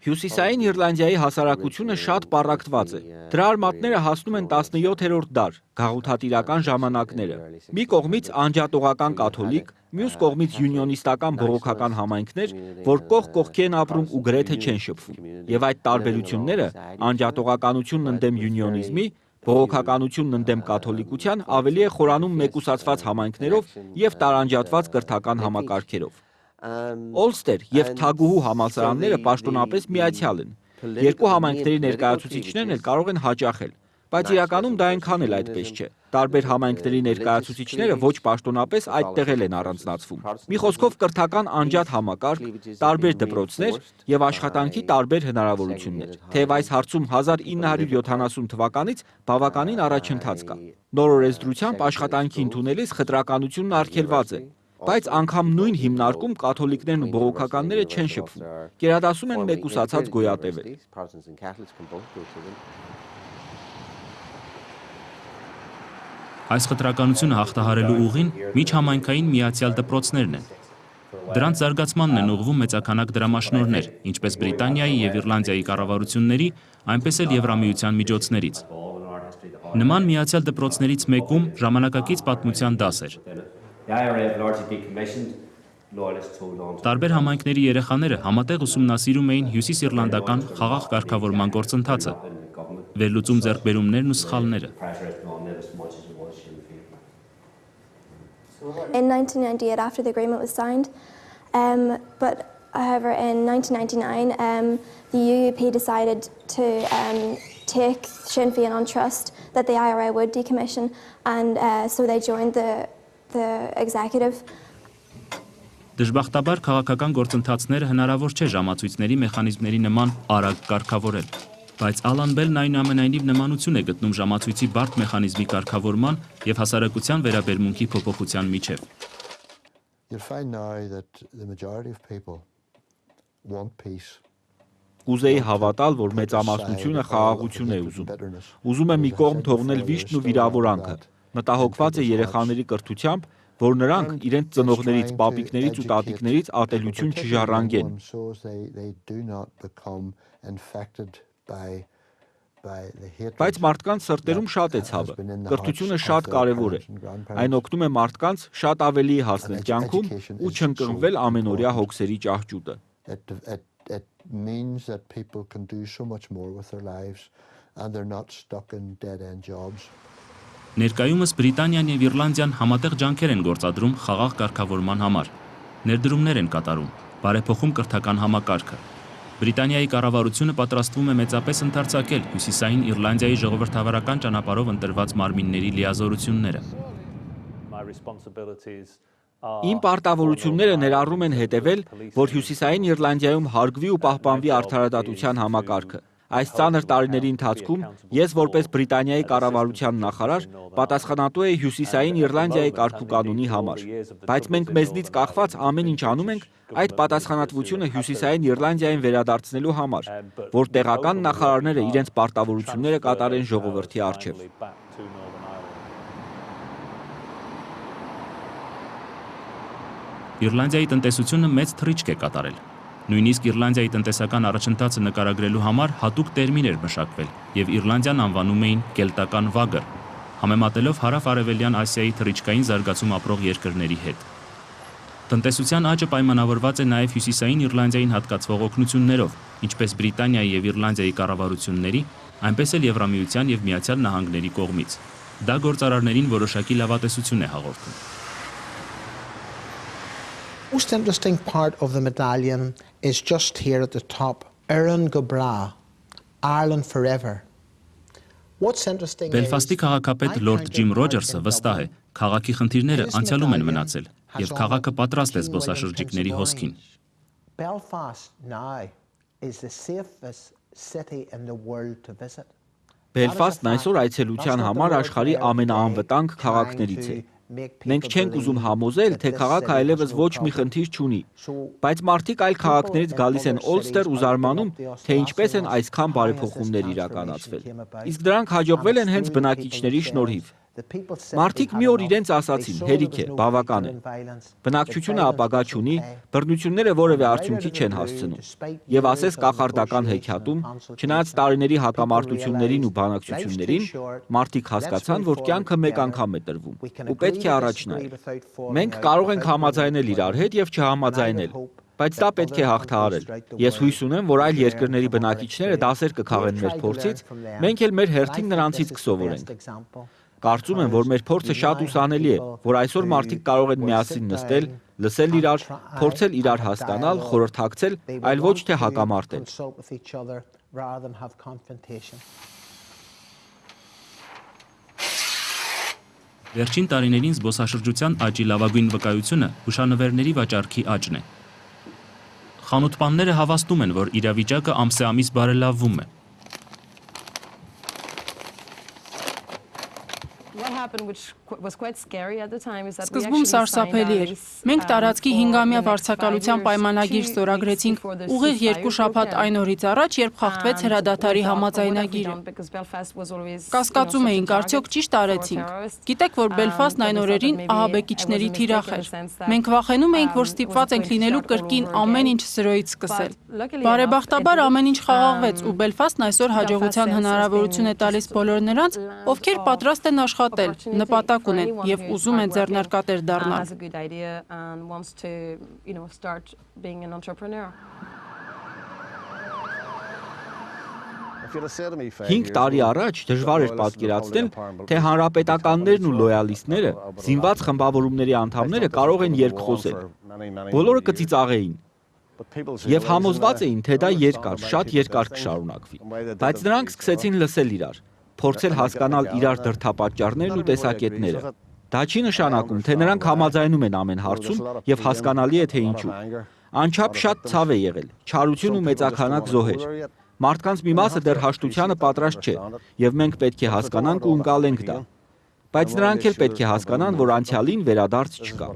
Speaker 4: Հյուսիսային Իռլանդիայի հասարակությունը շատ պառակտված է։ Դրա արմատները հասնում են 17-րդ դար, գաղութատիրական ժամանակները։ Մի կողմից անջատողական կաթոլիկ, մյուս կողմից յունիոնիստական բողոքական համայնքներ, որ կողք կողքի են ապրում ու գրեթե չեն շփվում։ Եվ այդ տարբերությունները, անջատողականությունն ընդդեմ յունիոնիզմի, բողոքականությունն ընդդեմ կաթոլիկության, ավելի է խորանում մեկուսացված համայնքներով եւ տարանջատված կրթական համակարգերով։ Օլստեր եւ Թագուհու համալսարանները պաշտոնապես միացյալ են։ Երկու համայնքների ներկայացուցիչներն էլ կարող են հաճախել, բայց իրականում դա այնքան էլ այդպես չէ։ Տարբեր համայնքների ներկայացուցիչները ոչ պաշտոնապես այդտեղ են առանձնացվում։ Մի խոսքով կրթական անջատ համակարգ, տարբեր դպրոցներ եւ աշխատանքի տարբեր հնարավորություններ։ Թեև այս հարցում 1970 թվականից բավականին առաջընթաց կա։ Նոր օրենսդրությամբ աշխատանքի ընդունելիս խտրականությունն արգելված է։ Բայց անգամ նույն հիմնարկում կաթոլիկներն ու բողոքականները չեն շփվում։ Գերադասում են մեկուսացած գոյատևել։
Speaker 2: Այս խտրականությունը հաղթահարելու ուղին միջհամայնքային միացյալ դպրոցներն են։ Դրանց զարգացմանն են ուղղվում մեծաքանակ դրամաշնորհներ, ինչպես Բրիտանիայի եւ Իռլանդիայի կառավարությունների, այնպես էլ Եվրամիության միջոցներից։ Նման միացյալ դպրոցներից մեկում ժամանակակից պատմության դաս էր։ Տարբեր համայնքների երեխաները համատեղ ուսումնասիրում էին հյուսիսիռլանդական խաղաղ կարգավորման գործընթացը, վերլուծում ձեռքբերումներն ու սխալները։
Speaker 7: In 1998, after the agreement was signed, but
Speaker 6: However, in 1999, the UUP decided to take Sinn Féin on trust that the IRA would decommission, and so they joined the executive.
Speaker 2: Դժբախտաբար քաղաքական գործընթացները հնարավոր չէ ժամացույցների մեխանիզմների նման արագ կարգավորել, բայց Ալան Բելն այնուամենայնիվ նմանություն է գտնում ժամացույցի բարդ մեխանիզմի կարգավորման եւ հասարակության վերաբերմունքի փոփոխության միջև։
Speaker 1: You'll find now that the majority of people want peace.
Speaker 4: Կուզեի հավատալ, որ մեծամասնությունը խաղաղություն է ուզում։ Ուզում է մի կողմ թողնել վիշտն ու վիրավորանքը։ Մտահոգված է երեխաների կրթությամբ, որ նրանք իրենց ծնողներից, պապիկներից ու տատիկներից ատելություն չժառանգեն։ Բայց մարդկանց սրտերում շատ է ցավը։ Կրթությունը շատ կարևոր է։ Այն օգնում է մարդկանց շատ ավելի հասնել կյանքում ու չընկղմվել ամենօրյա հոգսերի ճահճուտը։
Speaker 1: It means that people can do so much more with their lives and they're not stuck in dead-end jobs.
Speaker 2: Ներկայումս Բրիտանիան եւ Իռլանդիան համատեղ ջանքեր են գործադրում խաղաղ կարգավորման համար։ Ներդրումներ են կատարում, բարեփոխում կրթական համակարգը։ Բրիտանիայի կառավարությունը պատրաստվում է մեծապես ընդարձակել Հյուսիսային Իռլանդիայի ժողովրդավարական ճանապարհով ընտրված մարմինների լիազորությունները։
Speaker 4: Իմ պարտավորությունները ներառում են հետևել, որ Հյուսիսային Իռլանդիայում հարգվի ու պահպանվի արդարադատության համակարգը։ Այս ծանր տարիների ընթացքում ես որպես Բրիտանիայի կառավարության նախարար պատասխանատու էի Հյուսիսային Իռլանդիայի կարգուկանոնի համար, բայց մենք մեզնից կախված ամեն ինչ անում ենք այդ պատասխանատվությունը Հյուսիսային Իռլանդիային վերադարձնելու համար, որ տեղական նախարարները իրենց պարտավորությունները կատարեն ժողովրդի առջև։
Speaker 2: Իռլանդիայի տնտեսությունը մեծ թռիչք է կատարել։ Նույնիսկ Իռլանդիայի տնտեսական առաջընթացը նկարագրելու համար հատուկ տերմին էր մշակվել եւ Իռլանդիան անվանում էին կելտական վագր, համեմատելով հարավ-արևելյան Ասիայի թռիչքային զարգացում ապրող երկրների հետ։ Տնտեսության աճը պայմանավորված է նաեւ Հյուսիսային Իռլանդիային հատկացվող օգնություններով, ինչպես Բրիտանիայի եւ Իռլանդիայի կառավարությունների, այնպես էլ Եվրամիության եւ Միացյալ Նահանգների կողմից։ Դա գործարարներին որոշակի լավատեսություն է հաղորդում։
Speaker 7: Most interesting part of the medallion is just here at the top, Éireann go Bra, Ireland forever.
Speaker 2: Բելֆաստի քաղաքապետ Լորդ Ջիմ Ռոջերսը վստահ է, քաղաքի խնդիրները անցյալում են մնացել եւ քաղաքը պատրաստ է զբոսաշրջիկների հոսքին։
Speaker 7: Belfast now is the safest city in the world to visit.
Speaker 4: Բելֆաստն այսօր այցելության համար աշխարհի ամենաանվտանգ քաղաքներից է։ Մենք չենք ուզում համոզել, թե քաղաքը այլևս ոչ մի խնդիր չունի, բայց մարդիկ այլ քաղաքներից գալիս են Օլստեր ու զարմանում, թե ինչպես են այսքան բարեփոխումներ իրականացվել։ Իսկ դրանք հաջողվել են հենց բնակիչների շնորհիվ։ Մարդիկ մի օր իրենց ասացին, հերիք է, բավական է։ Բնակչությունը ապագա չունի, բռնությունները որևէ արդյունքի չեն հասցնում։ Եվ ասես կախարդական հեքիաթում, չնայած տարիների հակամարտություններին ու բանակցություններին, մարդիկ հասկացան, որ կյանքը մեկ անգամ է տրվում ու պետք է առաջ նայել։ Մենք կարող ենք համաձայնել իրար հետ եւ չհամաձայնել, բայց դա պետք է հաղթահարել։ Ես հույս ունեմ, որ այլ երկրների բնակիչները դասեր կքաղեն մեր փորձից, մենք էլ մեր հերթին նրանցից կսովորենք։ Կարծում եմ, որ մեր փորձը շատ ուսանելի է, որ այսօր մարդիկ կարող են միասին նստել, լսել իրար, փորձել իրար հասկանալ, խորհրդակցել, այլ ոչ թե հակամարտել։
Speaker 2: Վերջին տարիներին զբոսաշրջության աճի լավագույն վկայությունը հուշանվերների վաճառքի աճն է։ Խանութպանները հավաստում են, որ իրավիճակը ամսեամիս բարելավվում է։
Speaker 3: Սկզբում սարսափելի էր։ Մենք տարածքի 5-ամյա վարձակալության պայմանագիր ստորագրեցինք ուղիղ 2 շաբաթ այն օրից առաջ, երբ խախտվեց հրադադարի համաձայնագիրը։ Կասկածում էինք, արդյոք ճիշտ արեցինք։ Գիտեք, որ Բելֆաստն այն օրերին ահաբեկիչների թիրախ էր։ Մենք վախենում էինք, որ ստիպված ենք լինելու կրկին ամեն ինչ զրոյից սկսել։ Բարեբախտաբար ամեն ինչ խաղաղվեց ու Բելֆաստն այսօր հաջողության հնարավորություն է տալիս բոլոր նրանց, ովքեր պատրաստ են աշխատել, նպատակ ունեն եւ ուզում են ձեռնարկատեր դառնալ։
Speaker 4: 5 տարի առաջ դժվար էր պատկերացնել, թե հանրապետականներն ու լոյալիստները, զինված խմբավորումների անդամները կարող են երկխոսել։ Բոլորը կծիծաղեին։ Եվ համոզված էին, թե դա երկար, շատ երկար կշարունակվի։ Բայց նրանք սկսեցին լսել իրար, փորձել հասկանալ իրար դրդապատճառներն ու տեսակետները։ Դա չի նշանակում, թե նրանք համաձայնում են ամեն հարցում եւ հասկանալի է թե ինչու։ Անչափ շատ ցավ է եղել, չարություն ու մեծաքանակ զոհեր։ Մարդկանց մի մասը դեռ հաշտությանը պատրաստ չէ, եւ մենք պետք է հասկանանք ու ընկալենք դա։ Բայց նրանք էլ պետք է հասկանան, որ անցյալին վերադարձ չկա։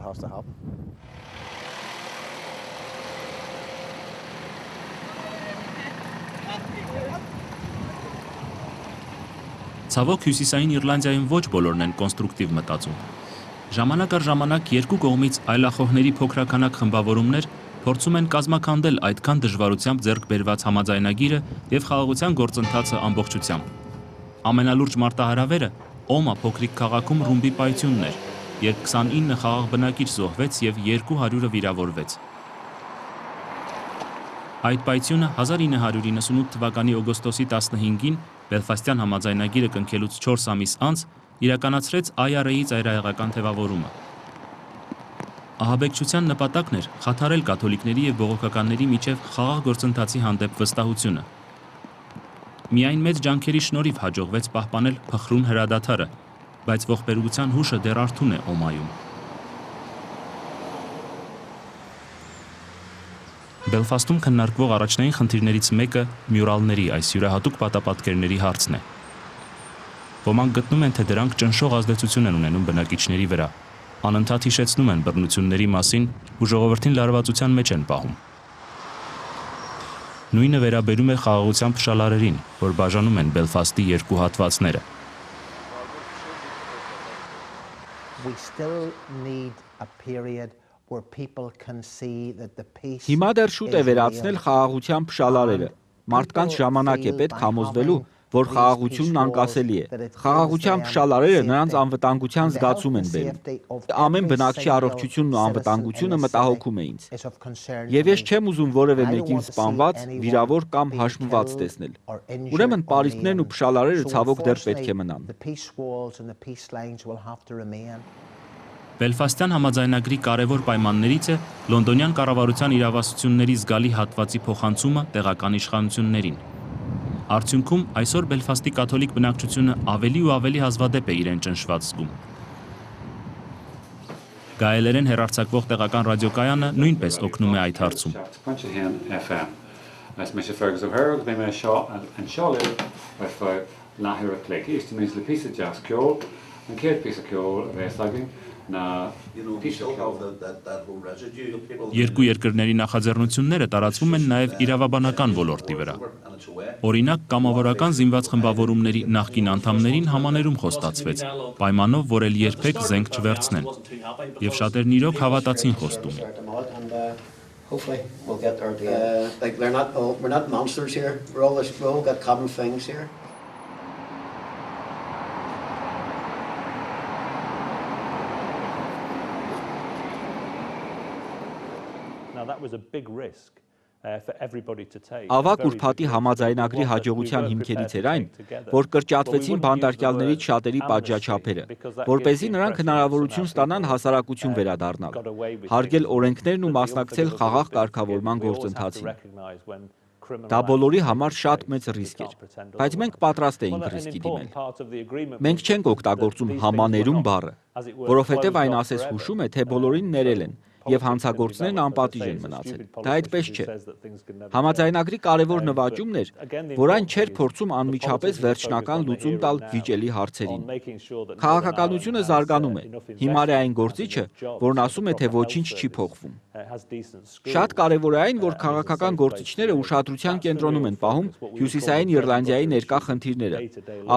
Speaker 2: Ցավոք Հյուսիսային Իռլանդիայում ոչ բոլորն են կոնստրուկտիվ մտածում։ Ժամանակ առ ժամանակ երկու կողմից այլախոհների փոքրականակ խմբավորումներ փորձում են կազմաքանդել այդքան դժվարությամբ ձեռք բերված համաձայնագիրը եւ խաղաղության գործընթացը ամբողջությամբ։ Ամենալուրջ մարտահրավերը Օմա փոքրիկ քաղաքում ռումբի պայթյունն էր, երբ 29 խաղաղ բնակիչ զոհվեց եւ 200-ը վիրավորվեց։ Այդ պայթյունը 1998 թվականի օգոստոսի 15-ին Բելֆաստյան համաձայնագիրը կնքելուց 4 ամիս անց իրականացրեց IRA-ի ծայրահեղական թևավորումը։ Ահաբեկչության նպատակն էր խաթարել կաթոլիկների եւ բողոքականների միջև խաղաղ գործընթացի հանդեպ վստահությունը։ Միայն մեծ ջանքերի շնորհիվ հաջողվեց պահպանել փխրուն հրադադարը, բայց ողբերգության հուշը դեռ արթուն է Օմայում։ Բելֆաստում քննարկվող առաջնային խնդիրներից մեկը մյուրալների այս յուրահատուկ պատապատկերների հարցն է։ Ոմանք գտնում են, թե դրանք ճնշող ազդեցություն են ունենում բնակիչների վրա, անընդհատ հիշեցնում են բռնությունների մասին ու ժողովրդին լարվածության մեջ են պահում։ Նույնը վերաբերում է խաղաղության փշալարերին, որ բաժանում են Բելֆաստի երկու հատվածները։
Speaker 4: Հիմա դեռ շուտ է վերացնել խաղաղության փշալարերը։ Մարդկանց ժամանակ է պետք համոզվելու, որ խաղաղությունն անկասելի է։ Խաղաղության փշալարերը նրանց անվտանգության զգացում են բերում։ Ամեն բնակչի առողջությունն ու անվտանգությունը մտահոգում է ինձ։ Եվ ես չեմ ուզում որևէ մեկին սպանված, վիրավոր կամ հաշմված տեսնել։ Ուրեմն պարիսպներն ու փշալարերը ցավոք դեռ պետք է մնան։
Speaker 2: Բելֆաստյան համաձայնագրի կարևոր պայմաններից է լոնդոնյան կառավարության իրավասությունների զգալի հատվածի փոխանցումը տեղական իշխանություններին։ Արդյունքում այսօր Բելֆաստի կաթոլիկ բնակչությունը ավելի ու ավելի հազվադեպ է իրեն ճնշված զգում։ Գայելերեն հեռարձակվող տեղական ռադիոկայանը նույնպես օգնում է այդ հարցում։ Երկու երկրների նախաձեռնությունները տարածվում են նաև իրավաբանական ոլորտի վրա։ Օրինակ, կամավորական զինված խմբավորումների նախկին անդամներին համաներում խոստացվեց, պայմանով, որ էլ երբեք զենք չվերցնեն։ Եվ շատերն իրոք հավատացին խոստումին։
Speaker 4: Ավագ ուրբաթի համաձայնագրի հաջողության հիմքերից էր այն, որ կրճատվեցին բանտարկյալներից շատերի պատժաչափերը, որպեսզի նրանք հնարավորություն ստանան հասարակություն վերադառնալ, հարգել օրենքներն ու մասնակցել խաղաղ կարգավորման գործընթացին։ Դա բոլորի համար շատ մեծ ռիսկ էր, բայց մենք պատրաստ էինք ռիսկի դիմել։ Մենք չենք օգտագործում համաներում բառը, որովհետև այն ասես հուշում է, թե բոլորին ներել են, եւ հանցագործներն անպատիժ են մնացել։ Դա այդպես չէ։ Համաձայնագրի կարևոր նվաճումն էր, որ այն չէր փորձում անմիջապես վերջնական լուծում տալ վիճելի հարցերին։ Քաղաքականությունը զարգանում է։ Հիմար է այն գործիչը, որն ասում է, թե ոչինչ չի փոխվում։ Շատ կարևոր է այն, որ քաղաքական գործիչները ուշադրության կենտրոնում են պահում Հյուսիսային Իռլանդիայի ներկա խնդիրները,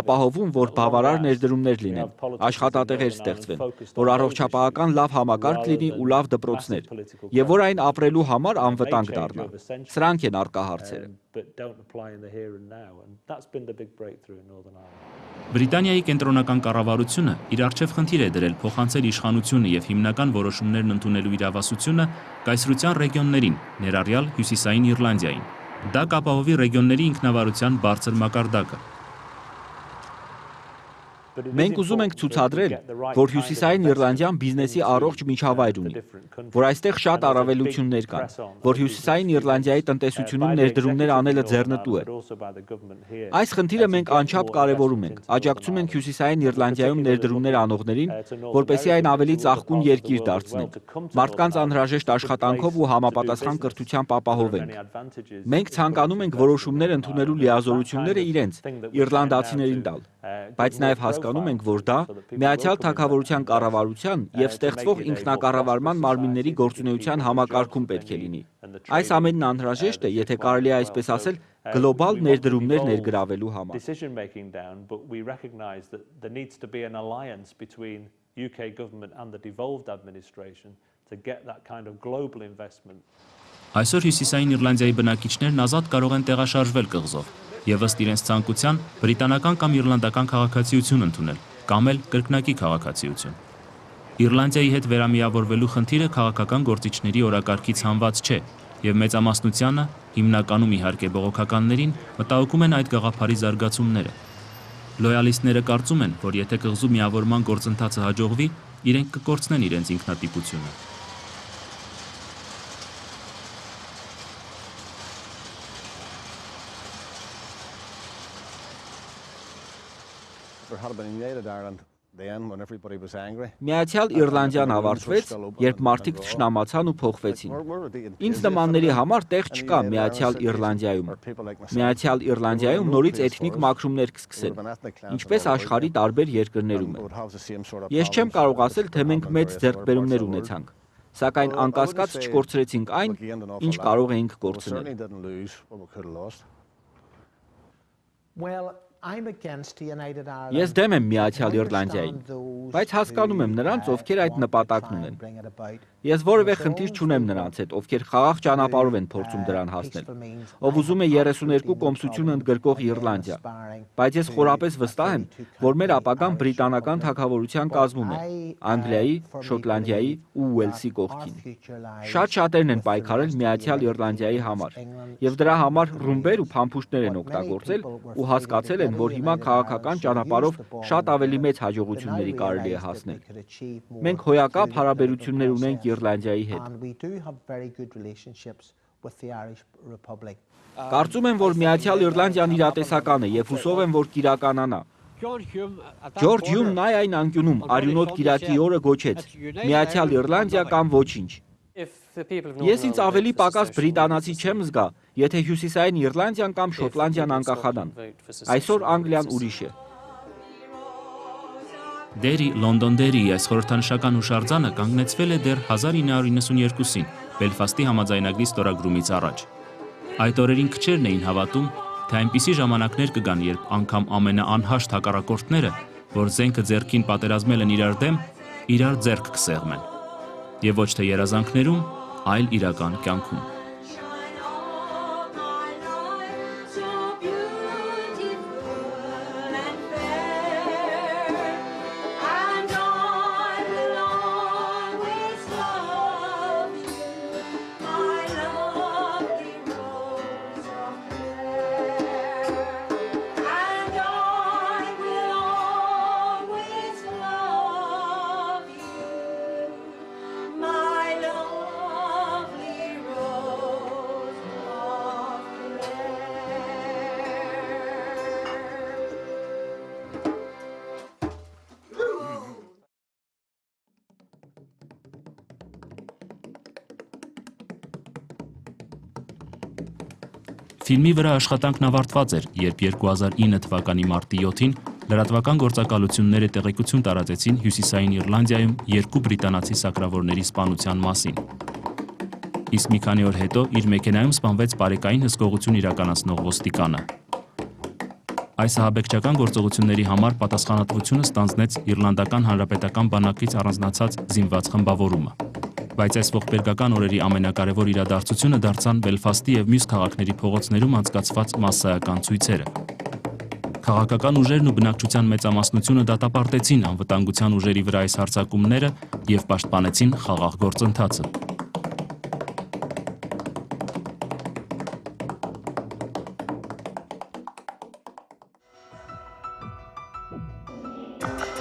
Speaker 4: ապահովում, որ բավարար ներդրումներ լինեն, աշխատատեղեր ստեղծվեն, որ առողջապահական լավ համակարգ լինի ու լավ դպրոցներ, եւ որ այն ապրելու համար անվտանգ դառնա։ Սրանք են առկա հարցերը։
Speaker 2: Բրիտանիայի կենտրոնական կառավարությունը իր առջև խնդիր է դրել փոխանցել իշխանությունը եւ հիմնական որոշումներն ընդունելու իրավասությունը կայսրության ռեգիոններին, ներառյալ Հյուսիսային Իռլանդիային։ Դա կապահովի ռեգիոնների ինքնավարության բարձր մակարդակը։
Speaker 4: Մենք ուզում ենք ցուցադրել, որ Հյուսիսային Իռլանդիան բիզնեսի առողջ միջավայր ունի, որ այստեղ շատ առավելություններ կան, որ Հյուսիսային Իռլանդիայի տնտեսությունում ներդրումներ անելը ձեռնտու է։ Այս խնդիրը մենք անչափ կարևորում ենք, աջակցում ենք Հյուսիսային Իռլանդիայում ներդրումներ անողներին, որպեսզի այն ավելի ծաղկուն երկիր դարձնենք, մարդկանց անհրաժեշտ աշխատանքով ու համապատասխան կրթությամբ ապահովենք։ Մենք ցանկանում ենք որոշումներ ընդունելու լիազորությունները իրենց, իռլանդացիներին տալ, բայց նաև հասկանում ենք, որ դա Միացյալ Թագավորության կառավարության և ստեղծվող ինքնակառավարման մարմինների գործունեության համակարգում պետք է լինի։ Այս ամենն անհրաժեշտ է, եթե կարելի է այսպես ասել, գլոբալ ներդրումներ ներգրավելու համար։
Speaker 2: Այսօր Հյուսիսային Իռլանդիայի բնակիչներն ազատ կարող են տեղաշարժվել կղզով և ըստ իրենց ցանկության բրիտանական կամ իռլանդական քաղաքացիություն ընդունել, կամ էլ կրկնակի քաղաքացիություն։ Իռլանդիայի հետ վերամիավորվելու խնդիրը քաղաքական գործիչների օրակարգից հանված չէ, և մեծամասնությանը, հիմնականում իհարկե բողոքականներին, մտահոգում են այդ գաղափարի զարգացումները։ Լոյալիստները կարծում են, որ եթե կղզու միավորման գործընթացը հաջողվի, իրենք կկորցնեն իրենց ինքնատիպությունը։
Speaker 4: Միացյալ Իռլանդիան ավարտվեց, երբ մարդիկ թշնամացան ու փոխվեցին։ Ինձ նմանների համար տեղ չկա Միացյալ Իռլանդիայում։ Միացյալ Իռլանդիայում նորից էթնիկ մաքրումներ կսկսեն, ինչպես աշխարհի տարբեր երկրներում է։ Ես չեմ կարող ասել, թե մենք մեծ ձեռքբերումներ ունեցանք, սակայն անկասկած չկորցրեցինք այն, ինչ կարող էինք կորցնել։ Ես դեմ եմ Միացյալ Իռլանդիային, բայց հասկանում եմ նրանց, ովքեր այդ նպատակն ունեն։ Ես որևէ խնդիր չունեմ նրանց հետ, ովքեր խաղաղ ճանապարհով են փորձում դրան հասնել, ով ուզում է 32 կոմսություն ընդգրկող Իռլանդիա, բայց ես խորապես վստահ եմ, որ մեր ապագան բրիտանական թագավորության կազմում է, Անգլիայի, Շոտլանդիայի ու Ուելսի կողքին։ Շատ շատերն են պայքարել Միացյալ Իռլանդիայի համար, և դրա համար ռումբեր ու փամփուշտներ են օգտագործել ու հասկացել են, որ հիմա քաղաքական ճանապարհով շատ ավելի մեծ հաջողությունների կարելի է հասնել։ Մենք հոյակապ հարաբերություններ ունենք Իռլանդիայի հետ։ Կարծում եմ, որ Միացյալ Իռլանդիան իրատեսական է և հուսով եմ, որ կիրականանա։ Ջորջ Հյումն այն անկյունում արյունոտ կիրակի օրը գոչեց. Միացյալ Իռլանդիա կամ ոչինչ։ Ես ինձ ավելի պակաս բրիտանացի չեմ զգա, եթե Հյուսիսային Իռլանդիան կամ Շոտլանդիան անկախանան։ Այսօր Անգլիան ուրիշ է։
Speaker 2: Դերի Լոնդոնդերիի այս խորհրդանշական հուշարձանը կանգնեցվել է դեռ 1992-ին Բելֆաստի համաձայնագրի ստորագրումից առաջ։ Այդ օրերին քչերն էին հավատում, թե այնպիսի ժամանակներ կգան, երբ անգամ ամենաանհաշտ հակառակորդները, որ զենքը ձեռքին պատերազմել են իրար դեմ, իրար ձեռք կսեղմեն։ Եվ ոչ թե երազանքներում, այլ իրական կյանքում։ Ֆիլմի վրա աշխատանքն ավարտված էր, երբ 2009 թվականի մարտի 7-ին լրատվական գործակալությունները տեղեկություն տարածեցին Հյուսիսային Իռլանդիայում երկու բրիտանացի սակրավորների սպանության մասին։ Իսկ մի քանի օր հետո իր մեքենայում սպանվեց պարեկային հսկողություն իրականացնող ոստիկանը։ Այս ահաբեկչական գործողությունների համար պատասխանատվությունը ստանձնեց Իռլանդական Հանրապետական բանակից առանձնացած զինված խմբավորումը։ Բայց այս ողբերգական օրերի ամենակարևոր իրադարձությունը դարձան Բելֆաստի և մյուս քաղաքների փողոցներում անցկացված մասսայական ցույցերը։ Քաղաքական ուժերն ու բնակչության մեծամասնությունը դատապարտեցին անվտանգության ուժերի վրա այս հարձակումները և պաշտպանեցին խաղաղ գործընթացը։
Speaker 8: Thank you.